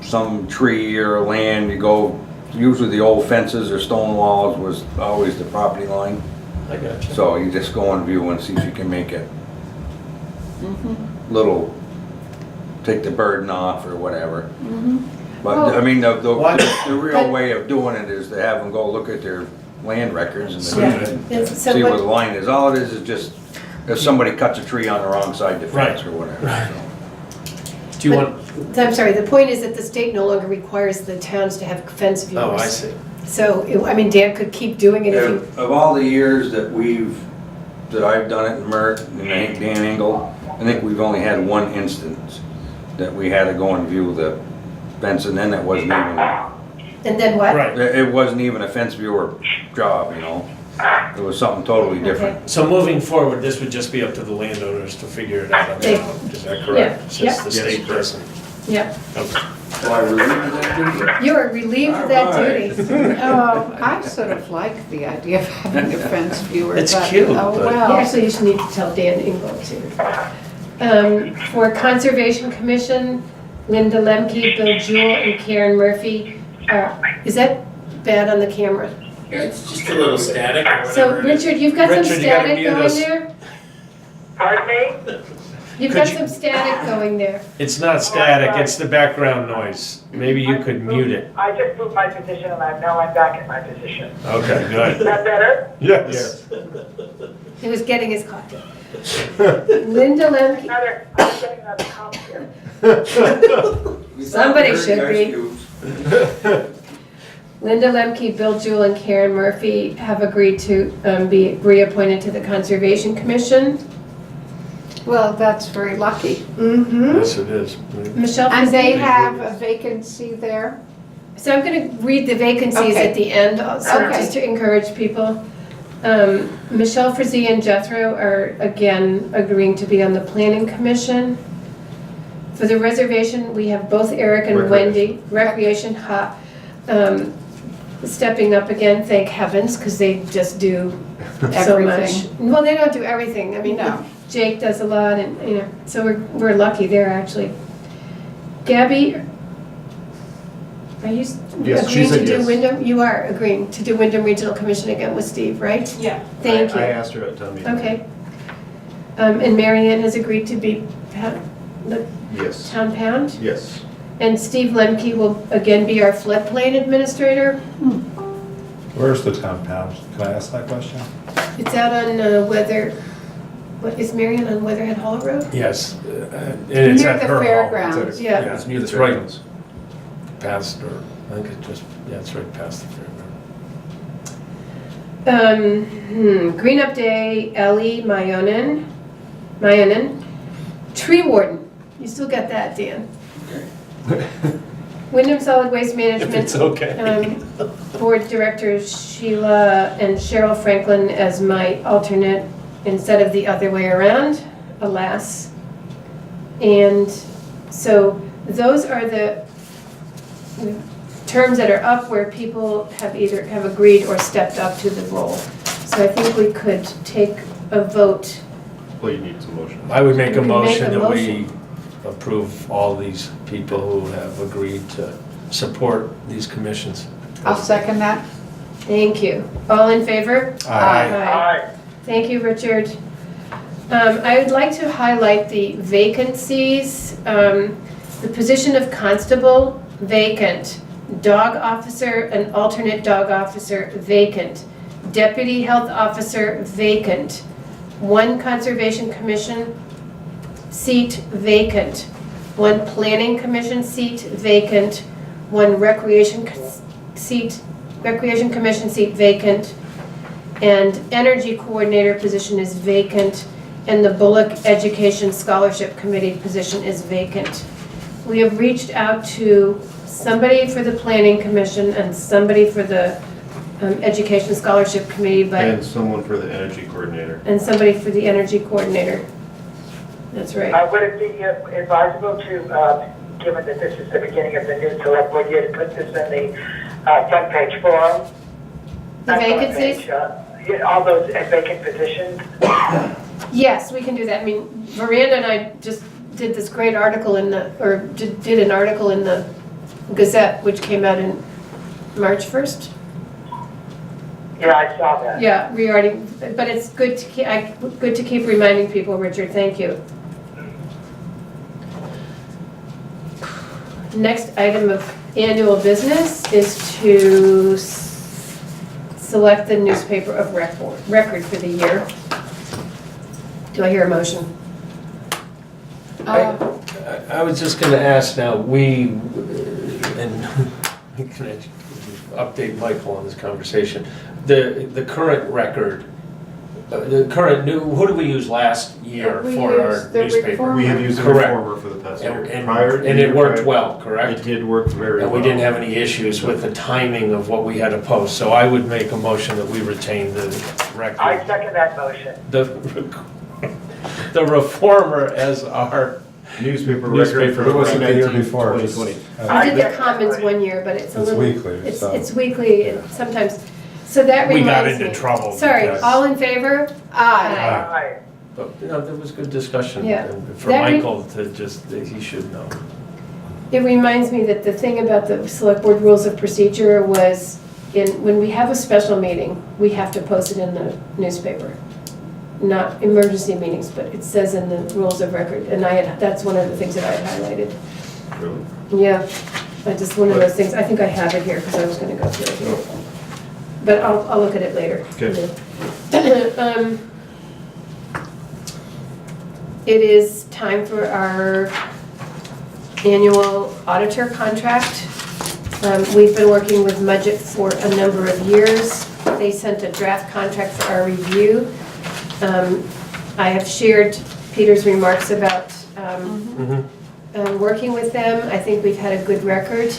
some tree or land, you go, usually the old fences or stone walls was always the property line. I got you. So you just go and view and see if you can make it little, take the burden off or whatever. But, I mean, the real way of doing it is to have them go look at their land records and So see what- where the line is. All it is just if somebody cuts a tree on the wrong side of the fence Right. or whatever. Right. so. Do you want, I'm sorry, the point is that the state no longer requires the towns to have fence viewers. oh, I see. So, I mean, Dan could keep doing it if you, Of all the years that I've done it in Mert and Dan Engel, I think we've only had one instance that we had to go and view the fence, and then it wasn't even, and then what? Right. it wasn't even a fence viewer job, you know? It was something totally different. Okay. So moving forward, this would just be up to the landowners to figure it out on their own, is that correct? Yeah. Since the Yes, state correct. doesn't. Yep, Okay. So I relieved that duty? you are relieved of that Alright. duty. Oh, I sort of like the idea of having a fence viewer. It's but- cute, Oh, but- well. Actually, you should need to tell Dan Engel too. For Conservation Commission, Linda Lemke, Bill Jewell, and Karen Murphy. Is that bad on the camera? It's just a little static or So whatever. it is. Richard, you've got some Richard, you gotta static mute going us. there? Pardon me? You've Could got you- some static going there. It's not static, it's the background noise. Maybe you could mute it. I just moved my position and now I'm back in my position. Okay, Is good. that better? Yes. He was getting his coffee. Linda Lemke, I'm getting another copy here. Somebody should be. Excuse. Linda Lemke, Bill Jewell, and Karen Murphy have agreed to be reappointed to the Conservation Commission. Well, that's very lucky. Mm-hmm. Yes, it is. Michelle And they Frazee. have a vacancy there? So I'm going to read the vacancies Okay. at the end, so Okay. just to encourage people. Michelle Frazee and Jethro are again agreeing to be on the Planning Commission. For the reservation, we have both Eric and Wendy. Recreation, stepping up again, thank heavens, because they just do so much. Everything. Well, they don't do everything. I mean, No. Jake does a lot, and so we're lucky there actually. Gabby, are you Yes, she agreeing to said do yes. Wyndham? You are agreeing to do Wyndham Regional Commission again with Steve, right? Yeah. Thank I you. asked her at town meeting. Okay. And Mary Ann has agreed to be the Yes. town pound. Yes. And Steve Lemke will again be our floodplain administrator. Where's the town pound? Can I ask that question? It's out on what is Mary Ann on Weatherhead Hall Road? Yes, and it's Near at the her home. fairgrounds. Yeah. Yeah, it's right past, or, I think it's just, yeah, it's right past the fairground. Green Up Day, Ellie Mayonen. Tree warden, you still got that, Dan. Wyndham Solid Waste Management. If it's okay. Board Directors Sheila and Cheryl Franklin as my alternate instead of the other way around, alas. And so those are the terms that are up where people have either have agreed or stepped up to the role. So I think we could take a vote. Well, you need some motion. I would make a We make motion a that we approve all these people who have agreed to support these commissions. I'll second that. Thank you. All in favor? Aye. Thank you, Richard. I would like to highlight the vacancies. The position of constable, vacant. Dog officer and alternate dog officer, vacant. Deputy health officer, vacant. One conservation commission seat, vacant. One planning commission seat, vacant. One recreation commission seat, vacant. And energy coordinator position is vacant. And the Bullock Education Scholarship Committee position is vacant. We have reached out to somebody for the Planning Commission and somebody for the Education Scholarship Committee, but And someone for the energy coordinator. and somebody for the Energy Coordinator. That's right. Would it be advisable to, given that this is the beginning of the new select board year, to put this in the front page forum? The vacancies? All those vacant positions? Yes, we can do that. I mean, Veranda and I just did this great article in the, or did an article in the Gazette, which came out in March 1st. Yeah, I saw that. Yeah, regarding, but it's good to keep reminding people, Richard, thank you. Next item of annual business is to select the newspaper of record for the year. Do I hear a motion? I was just gonna ask now, and can I update Michael on this conversation? The current record, the current new, who did we use last year We for our used the newspaper? Reformer. We have used a Correct. reformer for the past year. And Prior- and it worked prior- well, correct? It did work very well. And we didn't have any issues with the timing of what we had to post, so I would make a motion that we retain the I record. second that motion. The reformer as our, Newspaper Newspaper record for It wasn't the year 2019, before. 2020. I did the Commons one year, but it's a It's little. weekly, so. It's weekly and sometimes, so that we reminds got me. into trouble. Sorry, because- all in favor? Aye. Aye. But, you know, there was good discussion. Yeah. And for That Michael to just, he should know. It reminds me that the thing about the select board rules of procedure was when we have a special meeting, we have to post it in the newspaper. Not emergency meetings, but it says in the rules of record, and that's one of the things that I had highlighted. Really? Yeah, one of those things, I think I have it here, because I was gonna go through it here. But I'll look at it later. Okay. It is time for our annual auditor contract. We've been working with Mudgett for a number of years. They sent a draft contract for our review. I have shared Peter's remarks about working with them. I think we've had a good record.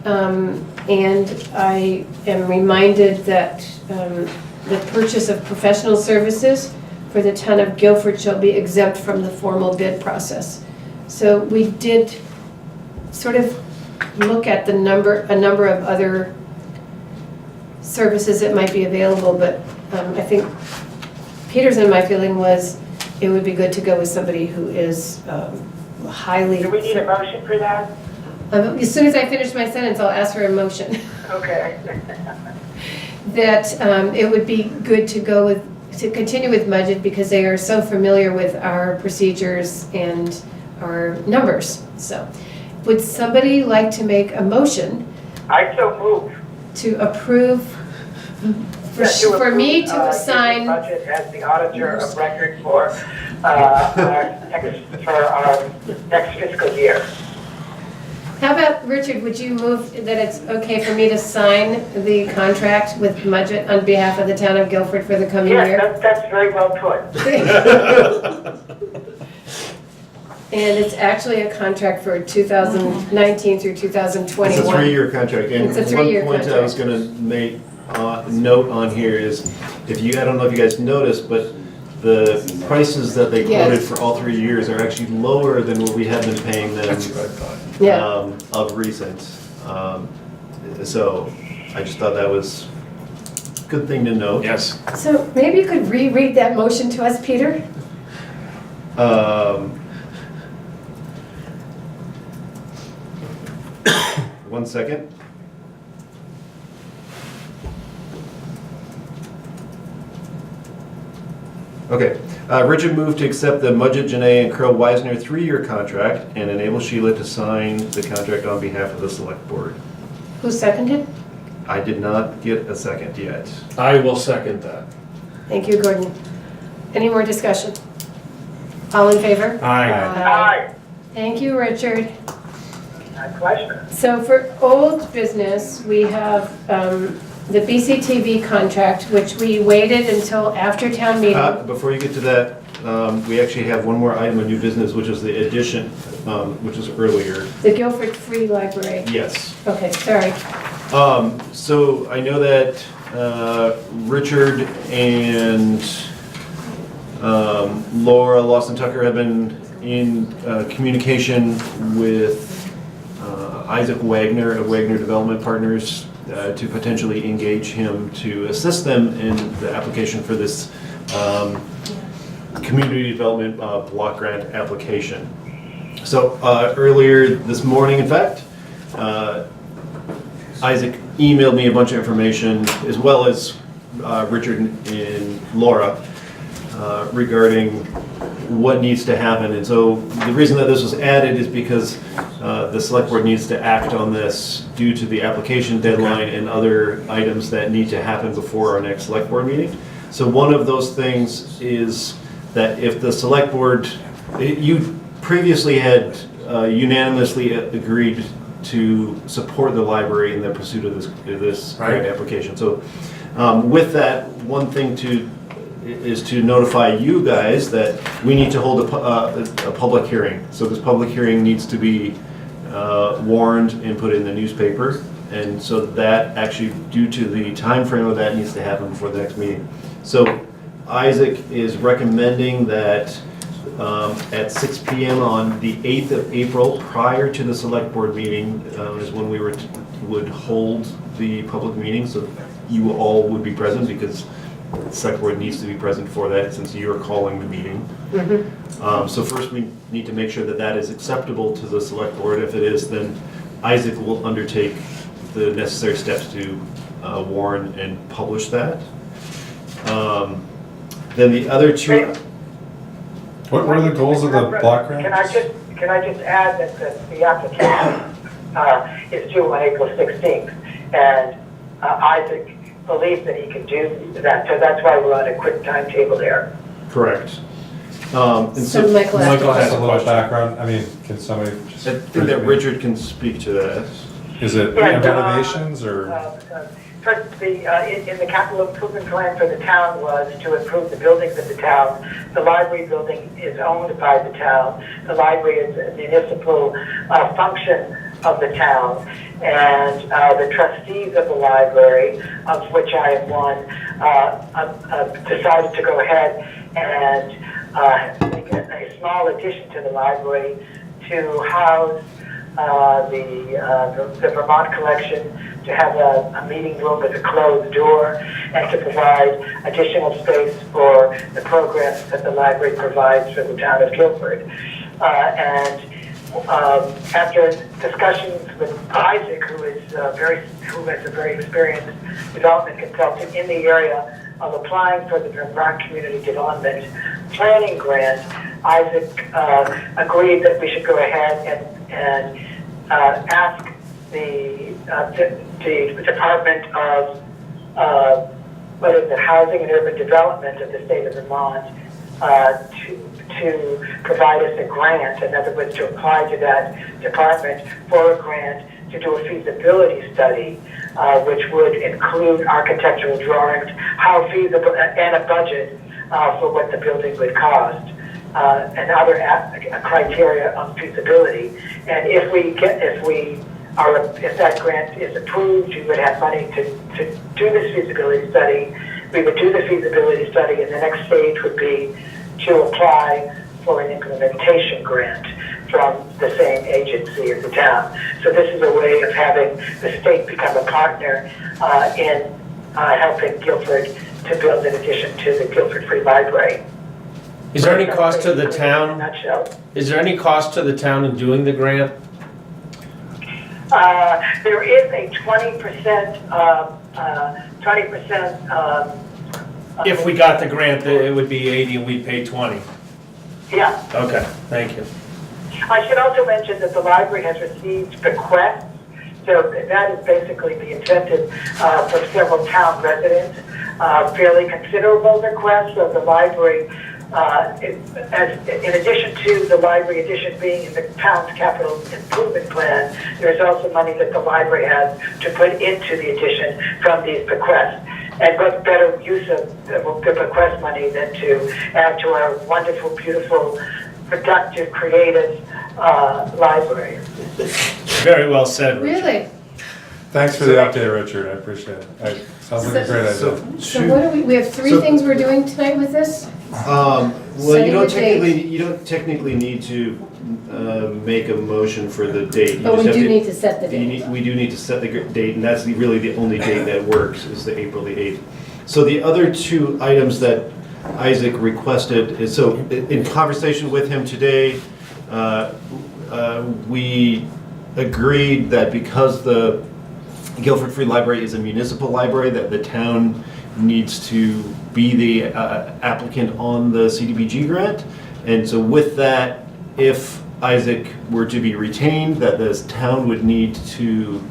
And I am reminded that the purchase of professional services for the town of Guilford shall be exempt from the formal bid process. So we did sort of look at a number of other services that might be available, but I think Peter's and my feeling was it would be good to go with somebody who is highly. Do we need a motion for that? As soon as I finish my sentence, I'll ask for a motion. Okay. That it would be good to go with to continue with budget because they are so familiar with our procedures and our numbers. So, would somebody like to make a motion I so move. to approve, for me to Gilford assign, Budget as the auditor of record for our next fiscal year. how about, Richard, would you move that it's okay for me to sign the contract with budget on behalf of the town of Guilford for the coming year? Yes, that's very well put. And it's actually a contract for 2019 through 2021. It's a 3-year contract, and It's a 3-year one point I was gonna make note on here is, if you, I don't know if you guys noticed, but the prices that they quoted Yes. for all 3 years are actually lower than what we have been paying them That's what I thought. Yeah, of recent. So I just thought that was a good thing to note. Yes. so maybe you could reread that motion to us, Peter? One second. Okay, Richard moved to accept the Mudgett, Janae, and Curl Wisner 3-year contract and enable Sheila to sign the contract on behalf of the select board. Who seconded? I did not get a second yet. I will second that. Thank you, Gordon. Any more discussion? All in favor? Aye. Aye, Thank you, Richard. my pleasure. So for old business, we have the BCTV contract, which we waited until after town meeting. Before you get to that, we actually have one more item of new business, which is the addition, which is earlier. The Guilford Free Library. Yes. Okay, sorry. So I know that Richard and Laura Lawson Tucker have been in communication with Isaac Wagner of Wagner Development Partners to potentially engage him to assist them in the application for this community development block grant application. So earlier this morning, in fact, Isaac emailed me a bunch of information, as well as Richard and Laura, regarding what needs to happen. And so the reason that this was added is because the select board needs to act on this due to the application deadline and other items that need to happen before our next select board meeting. So one of those things is that if the select board, you previously had unanimously agreed to support the library in the pursuit of this grant application. So with that, one thing is to notify you guys that we need to hold a public hearing. So this public hearing needs to be warned and put in the newspaper. And so that actually, due to the time frame of that, needs to happen before the next meeting. So Isaac is recommending that at 6 p.m. on the 8th of April, prior to the select board meeting, is when we would hold the public meeting. So you all would be present, because the select board needs to be present for that, since you're calling the meeting. So first we need to make sure that that is acceptable to the select board. If it is, then Isaac will undertake the necessary steps to warn and publish that. Then the other two. What were the goals of the block grant? Can I just add that the application is due on April 16th, and Isaac believes that he can do that, so that's why we're on a quick timetable there. Correct. And So Michael has Michael has Just a a little question. background, I mean, can somebody just? I think that Richard can speak to that. Is it Yeah, renovations or? First, in the capital improvement plan for the town was to improve the buildings of the town. The library building is owned by the town. The library is a municipal function of the town. And the trustees of the library, of which I am one, decided to go ahead and make a small addition to the library to house the Vermont collection, to have a meeting room with a closed door, and to provide additional space for the programs that the library provides for the town of Guilford. After discussions with Isaac, who is a very experienced development consultant in the area of applying for the Vermont Community Development Planning Grant, Isaac agreed that we should go ahead and ask the Department of Housing and Urban Development of the state of Vermont to provide us a grant, in other words, to apply to that department for a grant to do a feasibility study, which would include architectural drawings, how feasible, and a budget for what the building would cost, and other criteria of feasibility. And if that grant is approved, you would have money to do this feasibility study. We would do the feasibility study, and the next stage would be to apply for an implementation grant from the same agency as the town. So this is a way of having the state become a partner in helping Guilford to build an addition to the Guilford Free Library. Is there any cost to the In a town? nutshell. Is there any cost to the town in doing the grant? There is a 20%, If we got the grant, it would be 80 and we'd pay 20. yeah. Okay, thank you. I should also mention that the library has received bequests, so that is basically the incentive for several town residents, fairly considerable requests. So the library, in addition to the library addition being in the town's capital improvement plan, there's also money that the library has to put into the addition from these bequests. And what better use of the bequest money than to add to our wonderful, beautiful, productive, creative library. Very well said, Richard. Really? Thanks for the update, Richard, I appreciate it. Sounds like a great idea. So what do we have three So- things we're doing tonight with this? Well, Setting you don't the date. technically need to make a motion for the date. You But just we have do to- need to set the date. We do need to set the date, and that's really the only date that works, is the April the 8th. So the other two items that Isaac requested is, so in conversation with him today, we agreed that because the Guilford Free Library is a municipal library, that the town needs to be the applicant on the CDBG grant. And so with that, if Isaac were to be retained, that this town would need to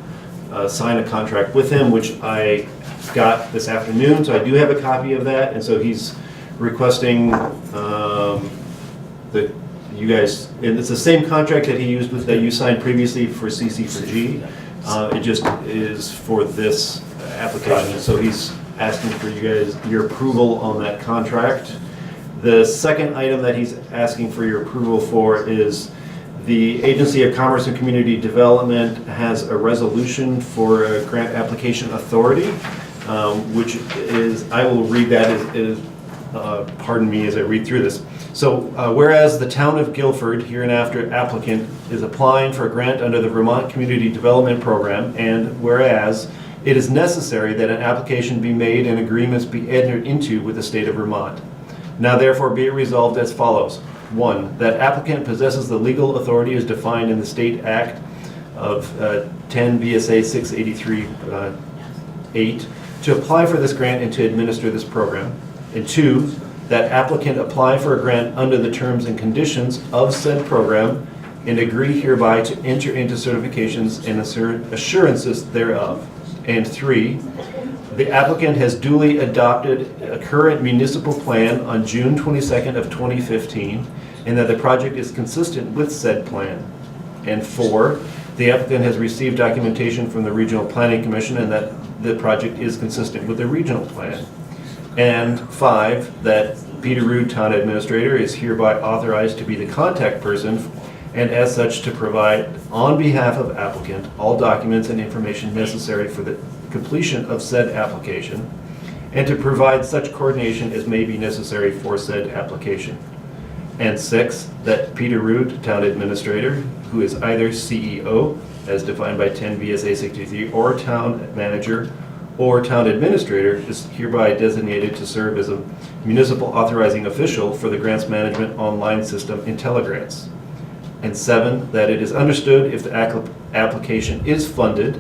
sign a contract with him, which I got this afternoon, so I do have a copy of that. And so he's requesting that you guys, and it's the same contract that he used with, that you signed previously for CC4G. It just is for this application. So he's asking for you guys, your approval on that contract. The second item that he's asking for your approval for is the Agency of Commerce and Community Development has a resolution for a grant application authority, which is, I will read that pardon me as I read through this. So whereas the town of Guilford, hereinafter applicant, is applying for a grant under the Vermont Community Development Program, and whereas it is necessary that an application be made and agreements be entered into with the state of Vermont. Now therefore be it resolved as follows. 1, that applicant possesses the legal authority as defined in the State Act of 10 VSA 683 8 to apply for this grant and to administer this program. And 2, that applicant apply for a grant under the terms and conditions of said program and agree hereby to enter into certifications and assurances thereof. And 3, the applicant has duly adopted a current municipal plan on June 22nd of 2015, and that the project is consistent with said plan. And 4, the applicant has received documentation from the Regional Planning Commission and that the project is consistent with the regional plan. And 5, that Peter Rood, Town Administrator, is hereby authorized to be the contact person and as such to provide on behalf of applicant all documents and information necessary for the completion of said application and to provide such coordination as may be necessary for said application. And 6, that Peter Rood, Town Administrator, who is either CEO, as defined by 10 VSA 63, or Town Manager, or Town Administrator, is hereby designated to serve as a municipal authorizing official for the Grants Management Online System IntelliGrants. And 7, that it is understood if the application is funded,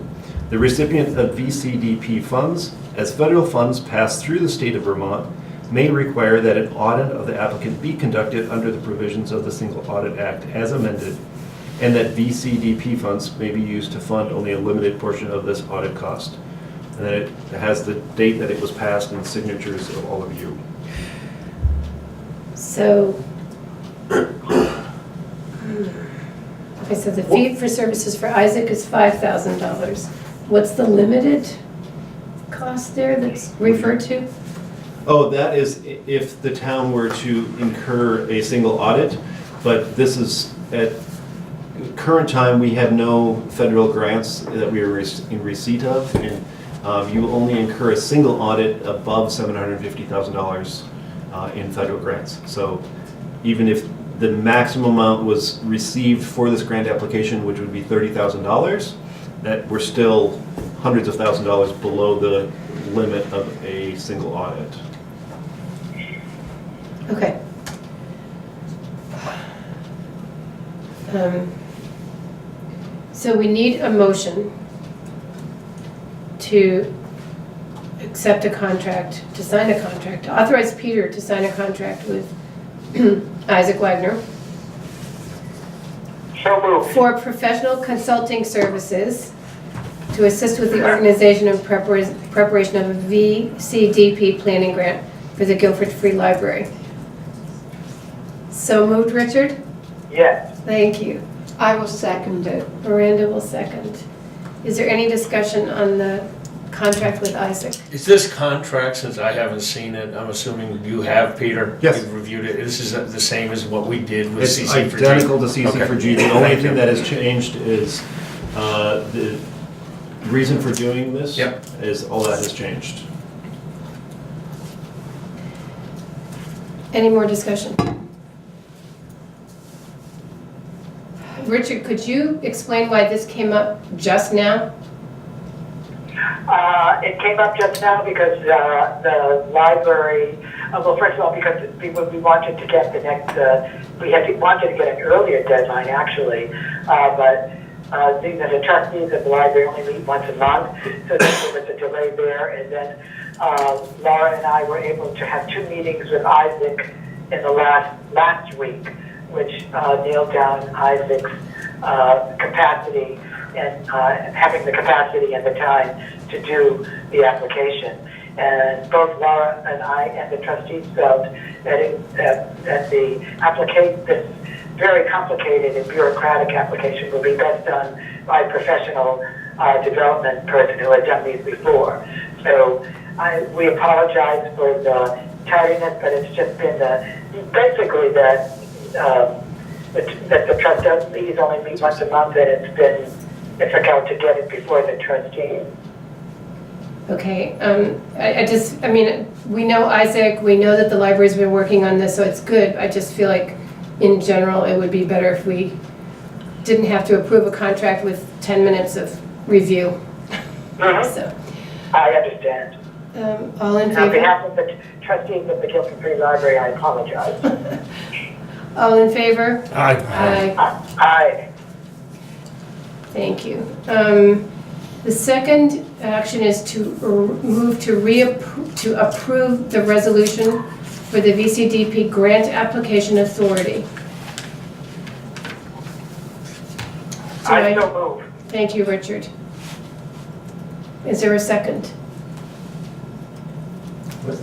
the recipient of VCDP funds, as federal funds pass through the state of Vermont may require that an audit of the applicant be conducted under the provisions of the Single Audit Act as amended, and that BCDP funds may be used to fund only a limited portion of this audit cost. And then it has the date that it was passed and signatures of all of you. So, okay, so the fee for services for Isaac is $5,000. What's the limited cost there that's referred to? Oh, that is if the town were to incur a single audit, but this is, at current time, we have no federal grants that we are in receipt of, and you only incur a single audit above $750,000 in federal grants. So even if the maximum amount was received for this grant application, which would be $30,000, that we're still hundreds of thousands of dollars below the limit of a single audit. Okay. So we need a motion to accept a contract, to sign a contract, to authorize Peter to sign a contract with Isaac Wagner So moved. for professional consulting services to assist with the organization and preparation of a VCDP planning grant for the Guilford Free Library. So moved, Richard? Yes. Thank you. I will second it. Miranda will second. Is there any discussion on the contract with Isaac? Is this contract, since I haven't seen it, I'm assuming you have, Peter? Yes. You've reviewed it. This is the same as what we did with It's CC for G? identical to CC Okay. for G. The only Thank you. thing that has changed is the reason for doing this. Yep. Is all that has changed. Any more discussion? Richard, could you explain why this came up just now? It came up just now because the library, well, first of all, because we wanted to get the next, wanted to get an earlier deadline, actually, but the trustees of the library only meet once a month, so there was a delay there, and then Laura and I were able to have 2 meetings with Isaac in the last week, which nailed down Isaac's capacity and having the capacity and the time to do the application. And both Laura and I and the trustees felt that the application, this very complicated and bureaucratic application, will be best done by a professional development person who had done these before. So we apologize for the tardiness, but it's just been basically that the trustees only meet once a month, and it's been difficult to get it before the trustees. Okay, I mean, we know Isaac, we know that the library's been working on this, so it's good. I just feel like, in general, it would be better if we didn't have to approve a contract with 10 minutes of review. So, I understand. all in On favor? behalf of the trustees of the Guilford Free Library, I apologize. All in favor? Aye. Aye. Aye. Thank you. The second action is to move to approve the resolution for the VCDP Grant Application Authority. I so move. Thank you, Richard. Is there a second?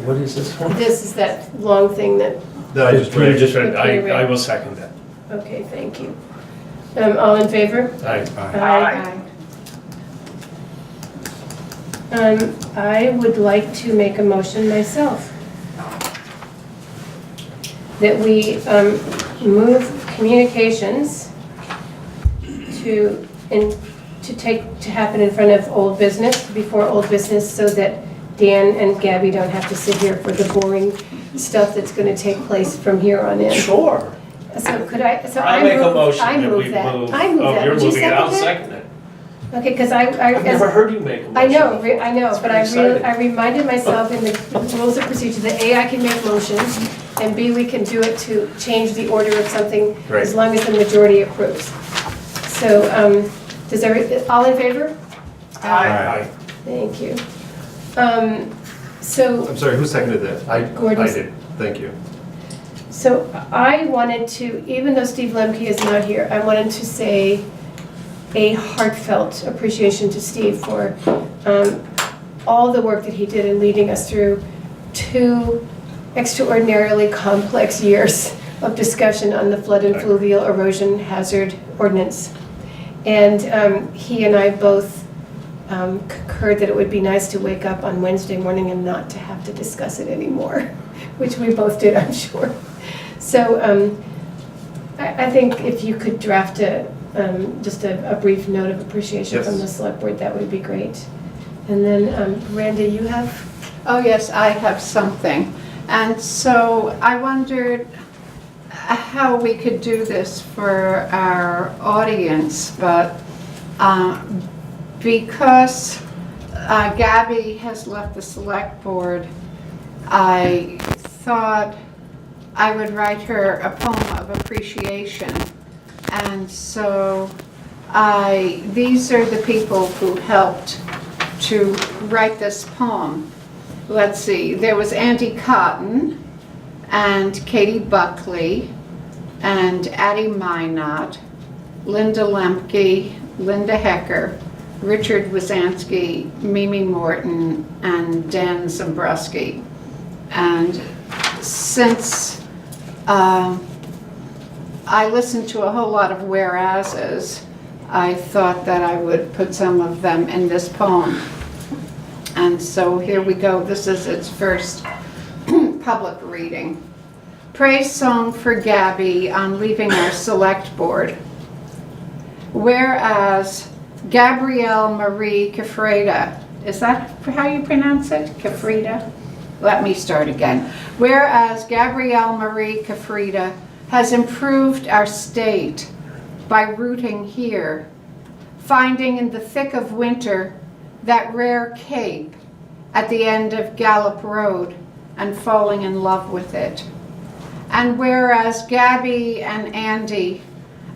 What is this one? This is that long thing that, That I just Peter read. just read. Peter read. I will second that. okay, thank you. All in favor? Aye. Aye. I would like to make a motion myself that we move communications to happen in front of old business, before old business, so that Dan and Gabby don't have to sit here for the boring stuff that's going to take place from here on in. Sure. So could I? So I make a motion I that move we that. move. I move Oh, that. you're Would you moving it. I'll second second it. it? Okay, because I've never heard you make a motion. I know, before. I know, It's but pretty exciting. I reminded myself in the rules of procedure that A, I can make motions, and B, we can do it to change the order of something Right. as long as the majority approves. So, all in favor? Aye. Thank you. So, I'm sorry, who seconded that? I Gordon. did, thank you. so I wanted to, even though Steve Lemke is not here, I wanted to say a heartfelt appreciation to Steve for all the work that he did in leading us through 2 extraordinarily complex years of discussion on the flood and fluvial erosion hazard ordinance. And he and I both concurred that it would be nice to wake up on Wednesday morning and not to have to discuss it anymore, which we both did, I'm sure. So I think if you could draft just a brief note of appreciation Yes. from the select board, that would be great. And then, Miranda, you have? Oh, yes, I have something. And so I wondered how we could do this for our audience, but because Gabby has left the select board, I thought I would write her a poem of appreciation. And so these are the people who helped to write this poem. Let's see, there was Andy Cotton and Katie Buckley and Addie Minot, Linda Lemke, Linda Hecker, Richard Wazansky, Mimi Morton, and Dan Zambrowski. And since I listened to a whole lot of whereases, I thought that I would put some of them in this poem. And so here we go. This is its first public reading. Praise song for Gabby on leaving our select board. Whereas Gabrielle Marie Kafreda, is that how you pronounce it? Kafreda? Let me start again. Whereas Gabrielle Marie Kafreda has improved our state by rooting here, finding in the thick of winter that rare cape at the end of Gallup Road and falling in love with it. And whereas Gabby and Andy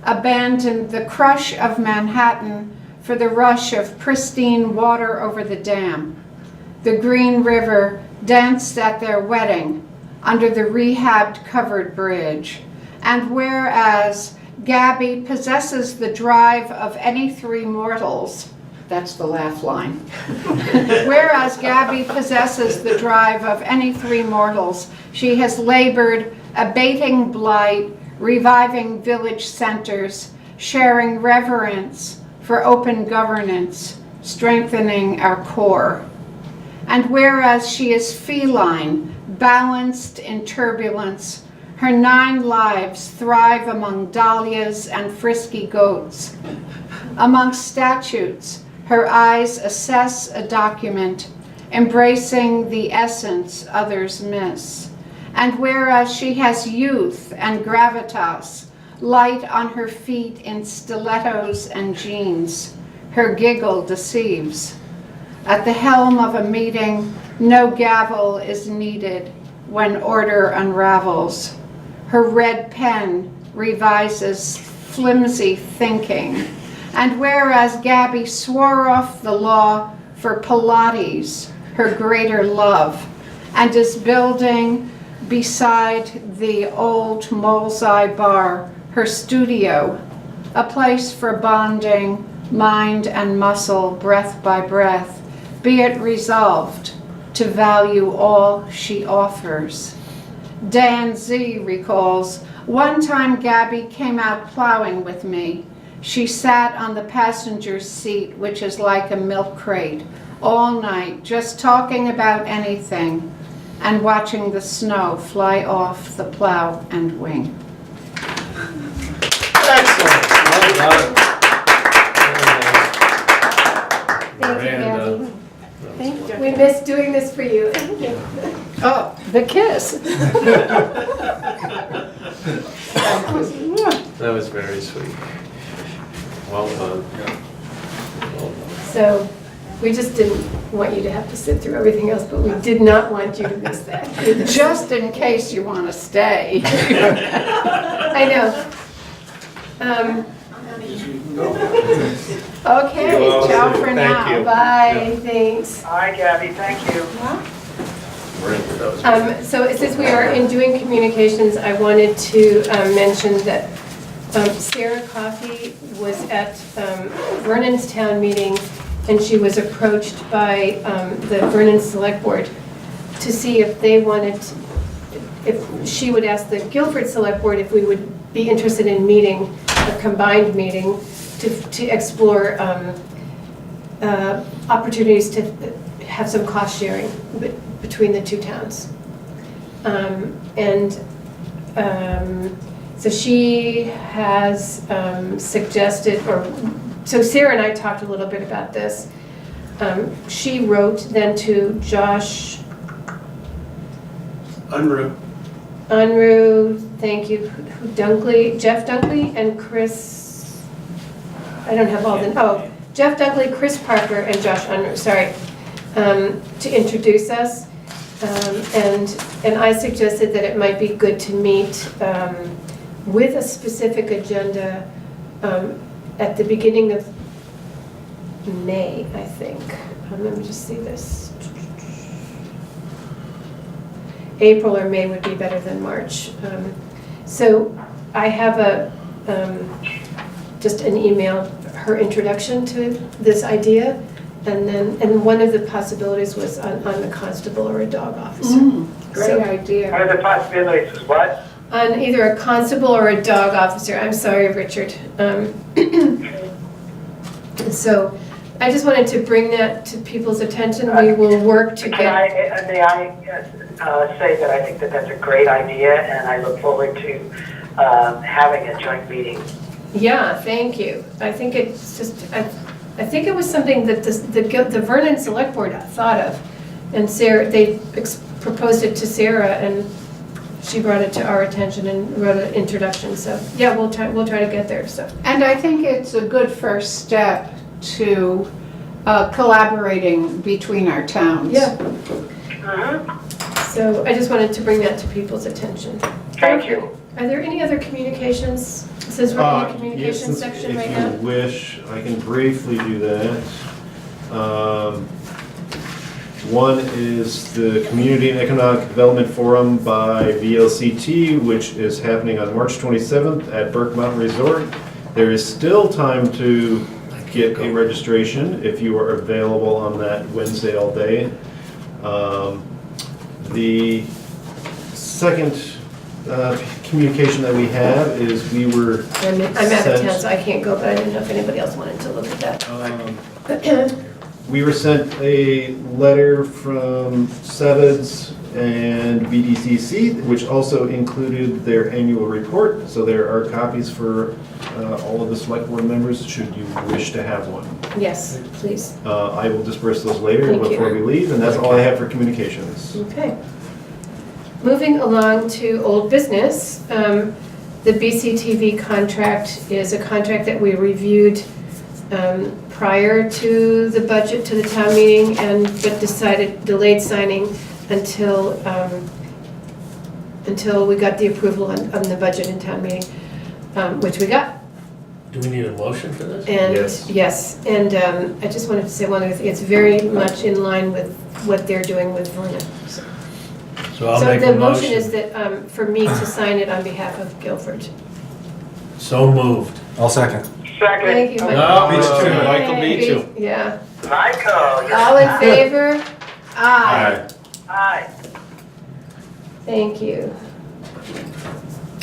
abandoned the crush of Manhattan for the rush of pristine water over the dam, the Green River danced at their wedding under the rehabbed covered bridge. And whereas Gabby possesses the drive of any 3 mortals, that's the laugh line. Whereas Gabby possesses the drive of any 3 mortals, she has labored abating blight, reviving village centers, sharing reverence for open governance, strengthening our core. And whereas she is feline, balanced in turbulence, her 9 lives thrive among dahlias and frisky goats. Among statutes, her eyes assess a document, embracing the essence others miss. And whereas she has youth and gravitas, light on her feet in stilettos and jeans, her giggle deceives. At the helm of a meeting, no gavel is needed when order unravels. Her red pen revises flimsy thinking. And whereas Gabby swore off the law for Pilates, her greater love, and is building beside the old Molesey bar, her studio, a place for bonding mind and muscle, breath by breath, be it resolved to value all she offers. Dan Z recalls, one time Gabby came out plowing with me. She sat on the passenger's seat, which is like a milk crate, all night, just talking about anything and watching the snow fly off the plow and wing. Excellent. Well done. Thank you, Miranda. Gabby. Thank you. We missed doing this for you. Thank you. Oh, the kiss. That was very sweet. Well done. Well done. So we just didn't want you to have to sit through everything else, but we did not want you to miss that. Just in case you want to stay. I know. Okay, You're ciao welcome. for Thank now. you. Bye, thanks. Hi, Gabby, thank you. Miranda, that was- So since we are in doing communications, I wanted to mention that Sarah Coffey was at Vernon's town meeting, and she was approached by the Vernon Select Board to see if they wanted, if she would ask the Guilford Select Board if we would be interested in meeting, a combined meeting, to explore opportunities to have some cost sharing between the two towns. So she has suggested, so Sarah and I talked a little bit about this. She wrote then to Josh Unruh. Unruh, thank you, Jeff Dunkley, and Chris, I don't have all Jeff Dunkley, Chris Parker, and Josh Unruh, sorry, to introduce us. And I suggested that it might be good to meet with a specific agenda at the beginning of May, I think. Let me just see this. April or May would be better than March. So I have just an email, her introduction to this idea, and one of the possibilities was on the constable or a dog officer. Great So- idea. One of the possibilities was what? On either a constable or a dog officer. I'm sorry, Richard. So I just wanted to bring that to people's attention. We will work to May get. I say that I think that that's a great idea, and I look forward to having a joint meeting. Yeah, thank you. I think it's just, I think it was something that the Vernon Select Board thought of. And Sarah, they proposed it to Sarah, and she brought it to our attention and wrote an introduction. So yeah, we'll try to get there, so. And I think it's a good first step to collaborating between our towns. Yeah, Mhm. so I just wanted to bring that to people's attention. Thank you. Are there any other communications, since we're in the communication Yes, section right now? If you wish, I can briefly do that. One is the Community and Economic Development Forum by VLCT, which is happening on March 27th at Burke Mountain Resort. There is still time to get a registration if you are available on that Wednesday all day. The second communication that we have is we were I'm out of sent- town, so I can't go, but I didn't know if anybody else wanted to look at that. We were sent a letter from Seveds and BDCC, which also included their annual report. So there are copies for all of the select board members, should you wish to have one. Yes, please. I will disperse those later Thank you. before we leave, and that's all I have for communications. Okay. Moving along to old business, the BCTV contract is a contract that we reviewed prior to the budget, to the town meeting, but delayed signing until we got the approval on the budget in town meeting, which we got. Do we need a motion for this? And Yes. yes, and I just wanted to say one other thing. It's very much in line with what they're doing with Vernon. So I'll So make the a motion is motion. that for me to sign it on behalf of Guilford. So moved. I'll second. Second. Thank you, Michael. No, beat you to it. Michael beat you. Yeah. Michael. you're- All in favor? Aye. Aye. Thank you.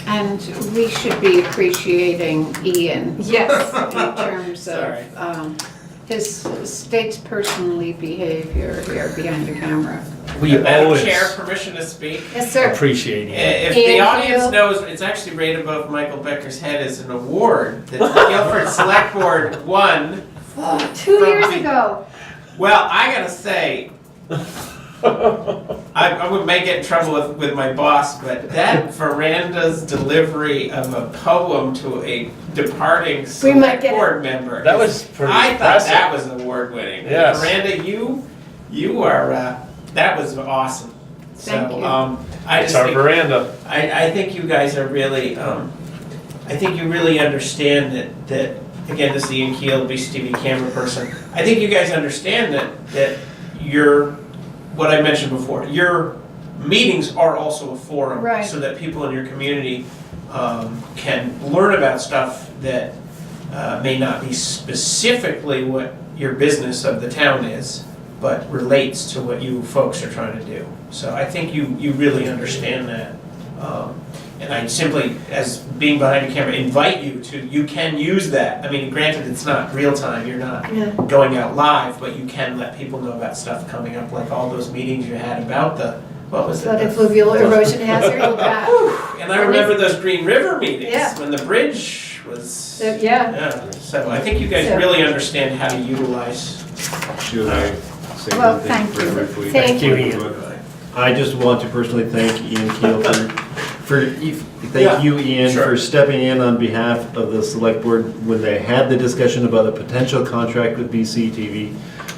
And we should be appreciating Ian Yes. in terms Sorry. of his statespersonly behavior here behind the camera. We Madam always Chair, permission to speak? Yes, sir. appreciate it. If Thank the audience you. knows, it's actually right above Michael Becker's head as an award that the Guilford Select Board won. 2 years ago. Well, I gotta say, I may get in trouble with my boss, but that Veranda's delivery of a poem to a departing might select get it. board member. That was pretty I thought impressive. that was award winning. Yes. Veranda, you are, that was awesome. Thank So, you. I It's just our think, veranda. I think you guys are really, I think you really understand that again, this is Ian Keel, BCTV camera person. I think you guys understand that what I mentioned before, your meetings are also a forum. Right. So that people in your community can learn about stuff that may not be specifically what your business of the town is, but relates to what you folks are trying to do. So I think you really understand that. And I simply, as being behind the camera, invite you can use that. I mean, granted, it's not real time, you're not Yeah. going out live, but you can let people know about stuff coming up, like all those meetings you had about what was it? Flood and fluvial erosion hazard. And I remember those Green River meetings, Yeah. when the bridge was, Yeah. so I think you guys So- really understand how to utilize. Should I say Well, one thing thank you. briefly? Thank you, Ian. I just want to personally thank Ian Keel thank Yeah, you, Ian, sure. for stepping in on behalf of the select board when they had the discussion about a potential contract with BCTV.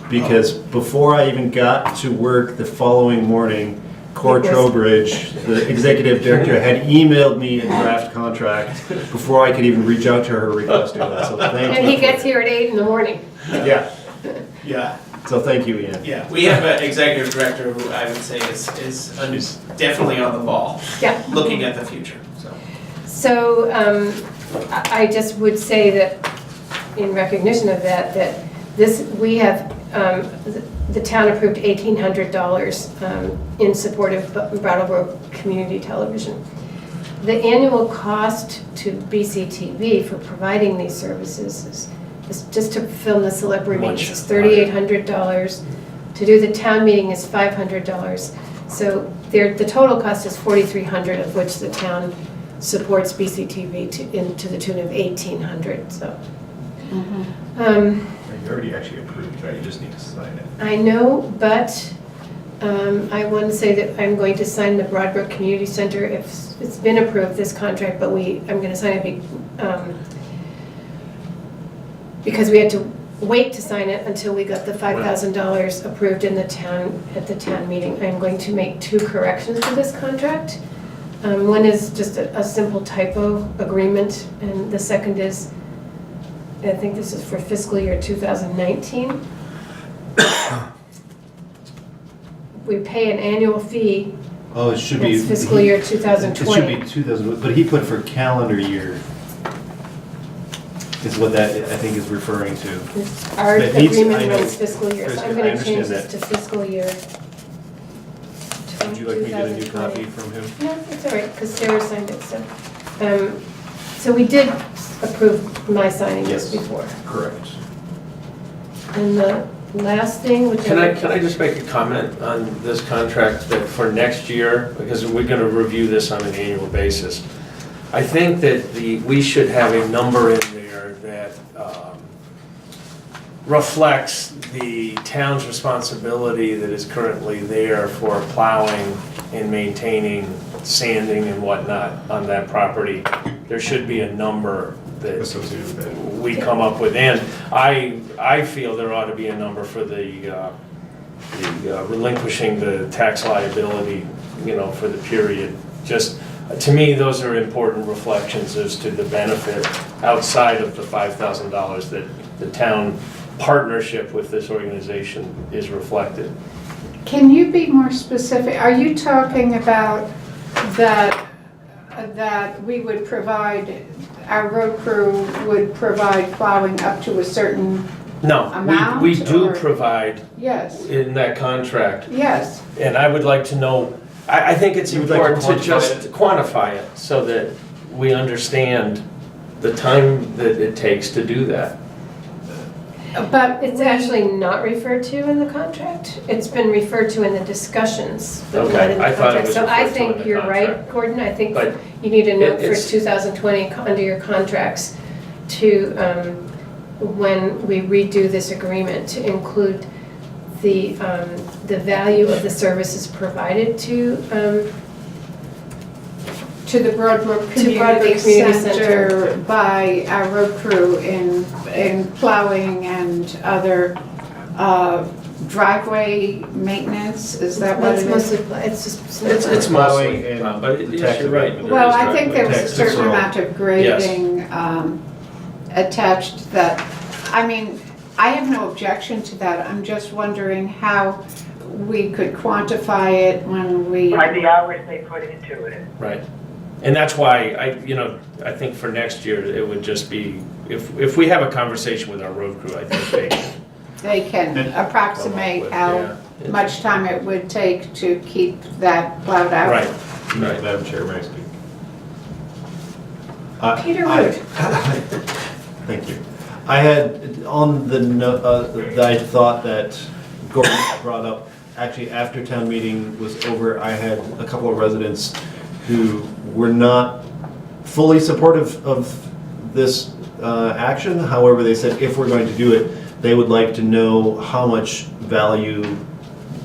Because before I even got to work the following morning, Cora It was- Trowbridge, the executive director, had emailed me a draft contract before I could even reach out to her requesting that, so thank you. And he gets here at 8 in the morning. Yeah, Yeah. so thank you, Ian. Yeah, we have an executive director who I would say is definitely on the ball, Yeah. looking at the future, so. So I just would say that, in recognition of that we have, the town approved $1,800 in support of Brattleboro Community Television. The annual cost to BCTV for providing these services is just to film the select board meetings is $3,800. To do the town meeting is $500. So the total cost is $4,300, of which the town supports BCTV to the tune of $1,800, so. You already actually approved, right? You just need to sign it. I know, but I want to say that I'm going to sign the Broadbrook Community Center if it's been approved, this contract, but I'm going to sign it because we had to wait to sign it until we got the $5,000 approved in the town, at the town meeting. I'm going to make 2 corrections to this contract. One is just a simple typo agreement, and the second is, I think this is for fiscal year 2019. We pay an annual fee. Oh, it should be. It's fiscal year It 2020. should be 2000, but he put for calendar year, is what that, I think, is referring to. Our It needs- I agreement know. runs fiscal year, so I'm I gonna understand change this that. to fiscal year. Would you like me to get a new 2020. copy from him? No, it's all right, because Sarah signed it, so. So we did approve my signing this Yes. before. Correct. And the last thing, which Can I just make a comment on this contract that for next year, because we're gonna review this on an annual basis. I think that we should have a number in there that reflects the town's responsibility that is currently there for plowing and maintaining, sanding and whatnot on that property. There should be a number that Associated with that. we come up with, and I feel there ought to be a number for the relinquishing the tax liability, for the period. Just, to me, those are important reflections as to the benefit outside of the $5,000 that the town partnership with this organization is reflected. Can you be more specific? Are you talking about that we would provide, our road crew would provide plowing up to a certain, No, Amount, we do or- provide yes, in that contract, yes. and I would like to know, I think it's You would like to important to quantify just quantify it so that we understand the time that it takes to do that. But It's actually not referred to in the contract. It's been referred to in the discussions, but not Okay, in the I thought it contract. was So I referred to in think the you're right, contract. Gordon. I think But you need a note for it's- 2020 under your contracts to, when we redo this agreement, to include the value of the services provided to to the Broadbrook To Broadbrook Community Community Center by our road crew in plowing and other driveway maintenance, is that what It's it is? mostly, it's just. It's Plowing mostly, and but the yes, tax you're right. abatement. Well, I think there was a Taxes certain are all- amount of grading attached that, I mean, I have no objection to that. I'm just wondering how we could quantify it when we. By the hours they put into it. Right. And that's why I think for next year, it would just be, if we have a conversation with our road crew, I think They can approximate with, how much time it would take to keep that plowed out. right. Madam Chair, may I speak? Peter Root. Thank you. I had on the note, I thought that Gordon brought up, actually after town meeting was over, I had a couple of residents who were not fully supportive of this action. However, they said if we're going to do it, they would like to know how much value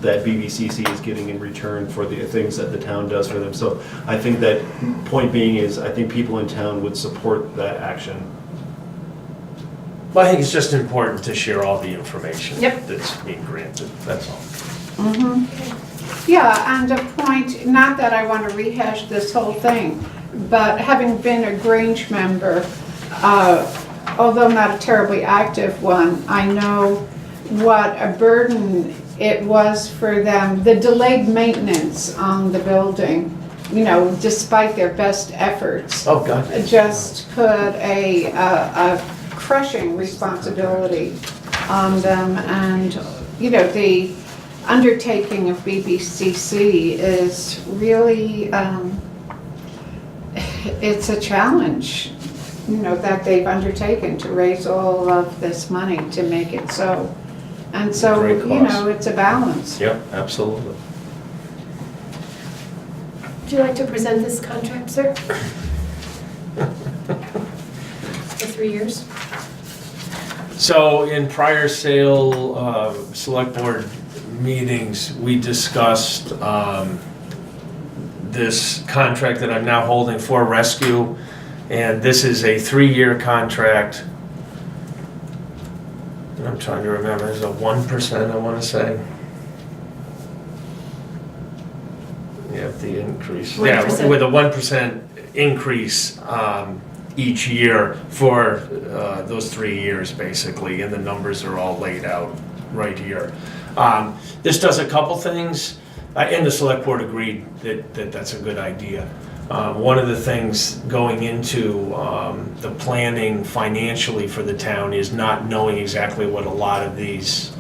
that BBCC is getting in return for the things that the town does for them. So I think that point being is, I think people in town would support that action. Well, I think it's just important to share all the information Yep. that's being granted, that's all. Yeah, and a point, not that I want to rehash this whole thing, but having been a Grange member, although not a terribly active one, I know what a burden it was for them, the delayed maintenance on the building, you know, despite their best efforts. Oh, God. Just put a crushing responsibility on them, and, you know, the undertaking of BBCC is really, it's a challenge, you know, that they've undertaken to raise all of this money to make it so. And so, Great you cost. know, it's a balance. Yep, absolutely. Would you like to present this contract, sir? For 3 years? So in prior select board meetings, we discussed this contract that I'm now holding for rescue, and this is a 3-year contract. And I'm trying to remember, it's a 1%, I want to say. Yeah, the increase. 1%. Yeah, with a 1% increase each year for those 3 years, basically, and the numbers are all laid out right here. This does a couple things, and the select board agreed that that's a good idea. One of the things going into the planning financially for the town is not knowing exactly what a lot of these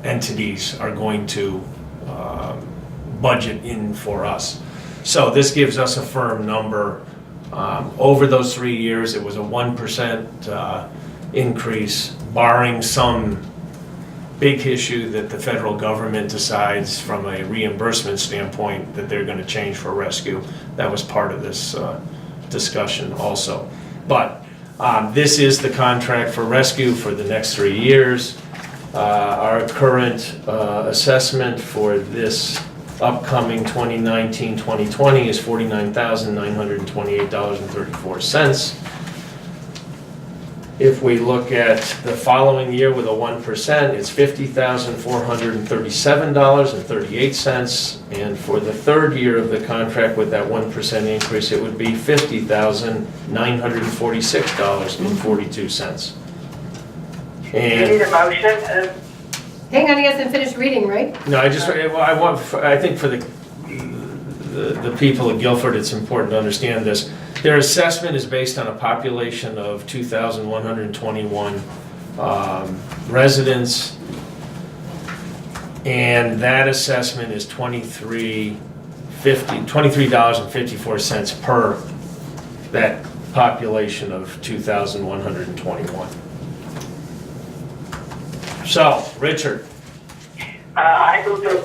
entities are going to budget in for us. So this gives us a firm number. Over those 3 years, it was a 1% increase, barring some big issue that the federal government decides from a reimbursement standpoint that they're going to change for rescue. That was part of this discussion also. But this is the contract for rescue for the next 3 years. Our current assessment for this upcoming 2019-2020 is $49,928.34. If we look at the following year with a 1%, it's $50,437.38. And for the third year of the contract with that 1% increase, it would be $50,946.42. You need And, a motion? Hang on, he hasn't finished reading, right? no, I think for the people of Guilford, it's important to understand this. Their assessment is based on a population of 2,121 residents, and that assessment is $23.54 per that population of 2,121. So, Richard, I move that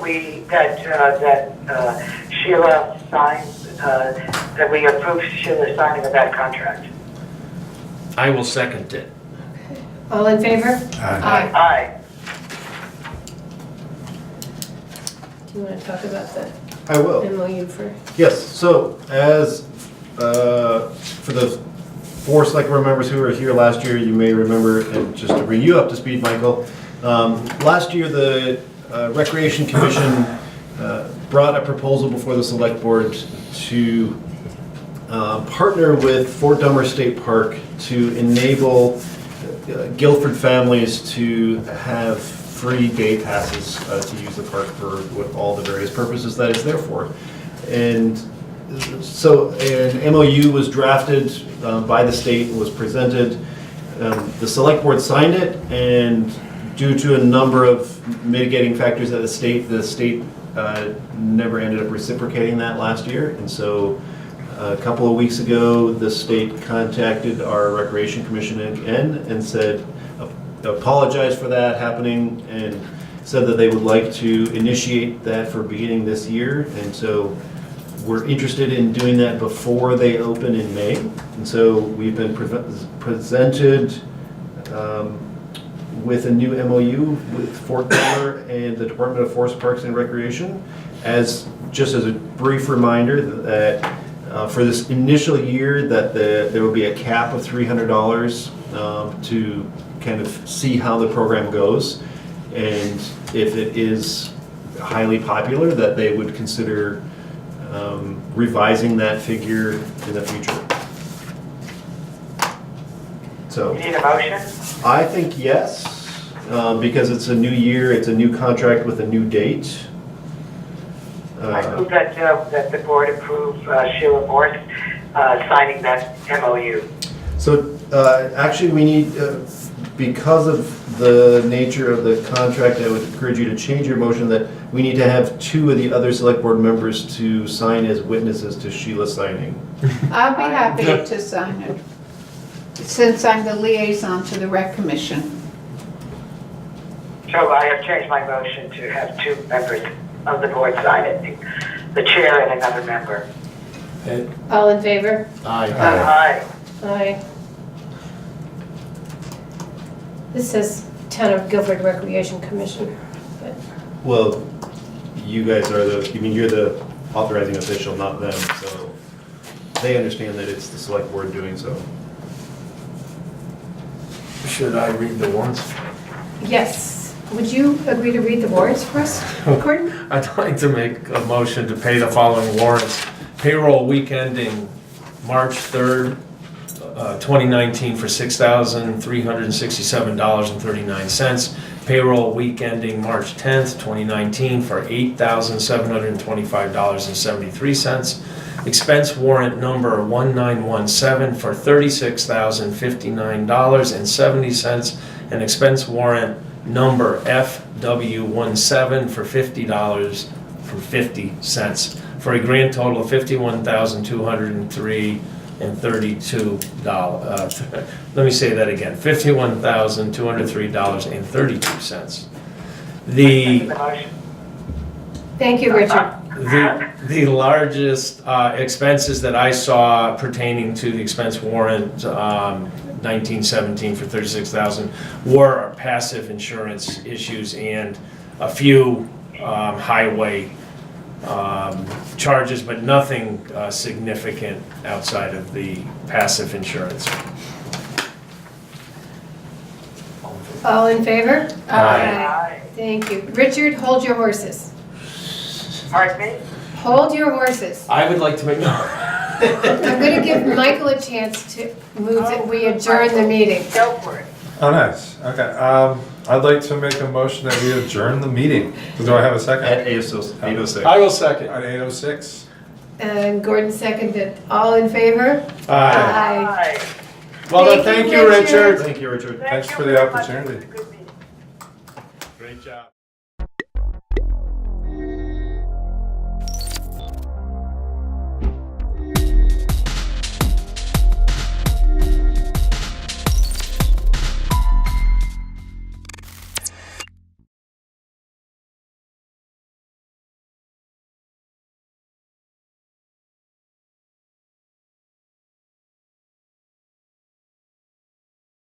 Sheila signs, that we approve Sheila signing of that contract. I will second it. All in favor? Aye. Do you want to talk about the I will. MOU for? Yes, so as, for the 4 select board members who were here last year, you may remember, and just to bring you up to speed, Michael, last year the Recreation Commission brought a proposal before the select board to partner with Fort Dummer State Park to enable Guilford families to have free day passes to use the park for what all the various purposes that it's there for. And so an MOU was drafted by the state and was presented. The select board signed it, and due to a number of mitigating factors at the state never ended up reciprocating that last year. And so a couple of weeks ago, the state contacted our Recreation Commission again and said, apologized for that happening, and said that they would like to initiate that for beginning this year. And so we're interested in doing that before they open in May. And so we've been presented with a new MOU with Fort Dummer and the Department of Forest Parks and Recreation, just as a brief reminder that for this initial year that there will be a cap of $300 to kind of see how the program goes, and if it is highly popular, that they would consider revising that figure in the future. So You need a motion? I think yes, because it's a new year, it's a new contract with a new date. I move that the board approve Sheila Morse signing that MOU. So actually, we need, because of the nature of the contract, I would encourage you to change your motion that we need to have 2 of the other select board members to sign as witnesses to Sheila signing. I'll be happy to sign it, since I'm the liaison to the Rec Commission. So I have changed my motion to have 2 members of the board sign it, the chair and another member. All in favor? Aye. Aye. This says Town of Guilford Recreation Commission, but Well, you guys are you're the authorizing official, not them, so they understand that it's the select board doing so. Should I read the warrants? yes. Would you agree to read the warrants for us, Gordon? I'd like to make a motion to pay the following warrants. Payroll week ending March 3rd, 2019 for $6,367.39. Payroll week ending March 10th, 2019 for $8,725.73. Expense warrant number 1917 for $36,059.70. And expense warrant number FW17 for $50.50, for a grand total of $51,203.32. Let me say that again, $51,203.32. The motion. Thank you, Richard. The largest expenses that I saw pertaining to the expense warrant 1917 for $36,000 were our passive insurance issues and a few highway charges, but nothing significant outside of the passive insurance. All in favor? Aye. Thank you. Richard, hold your horses. Pardon me? Hold your horses. I would like to make, I'm going to give Michael a chance to move that we adjourn the meeting. Go for it. Oh, nice. Okay. I'd like to make a motion that we adjourn the meeting. Do I have a second? At 8:06. I will second. At 8:06. And Gordon seconded. All in favor? Aye. Well done, thank you, Richard. Thank you, Richard. Thanks Thank for you the very much. opportunity. Good meeting. Great job.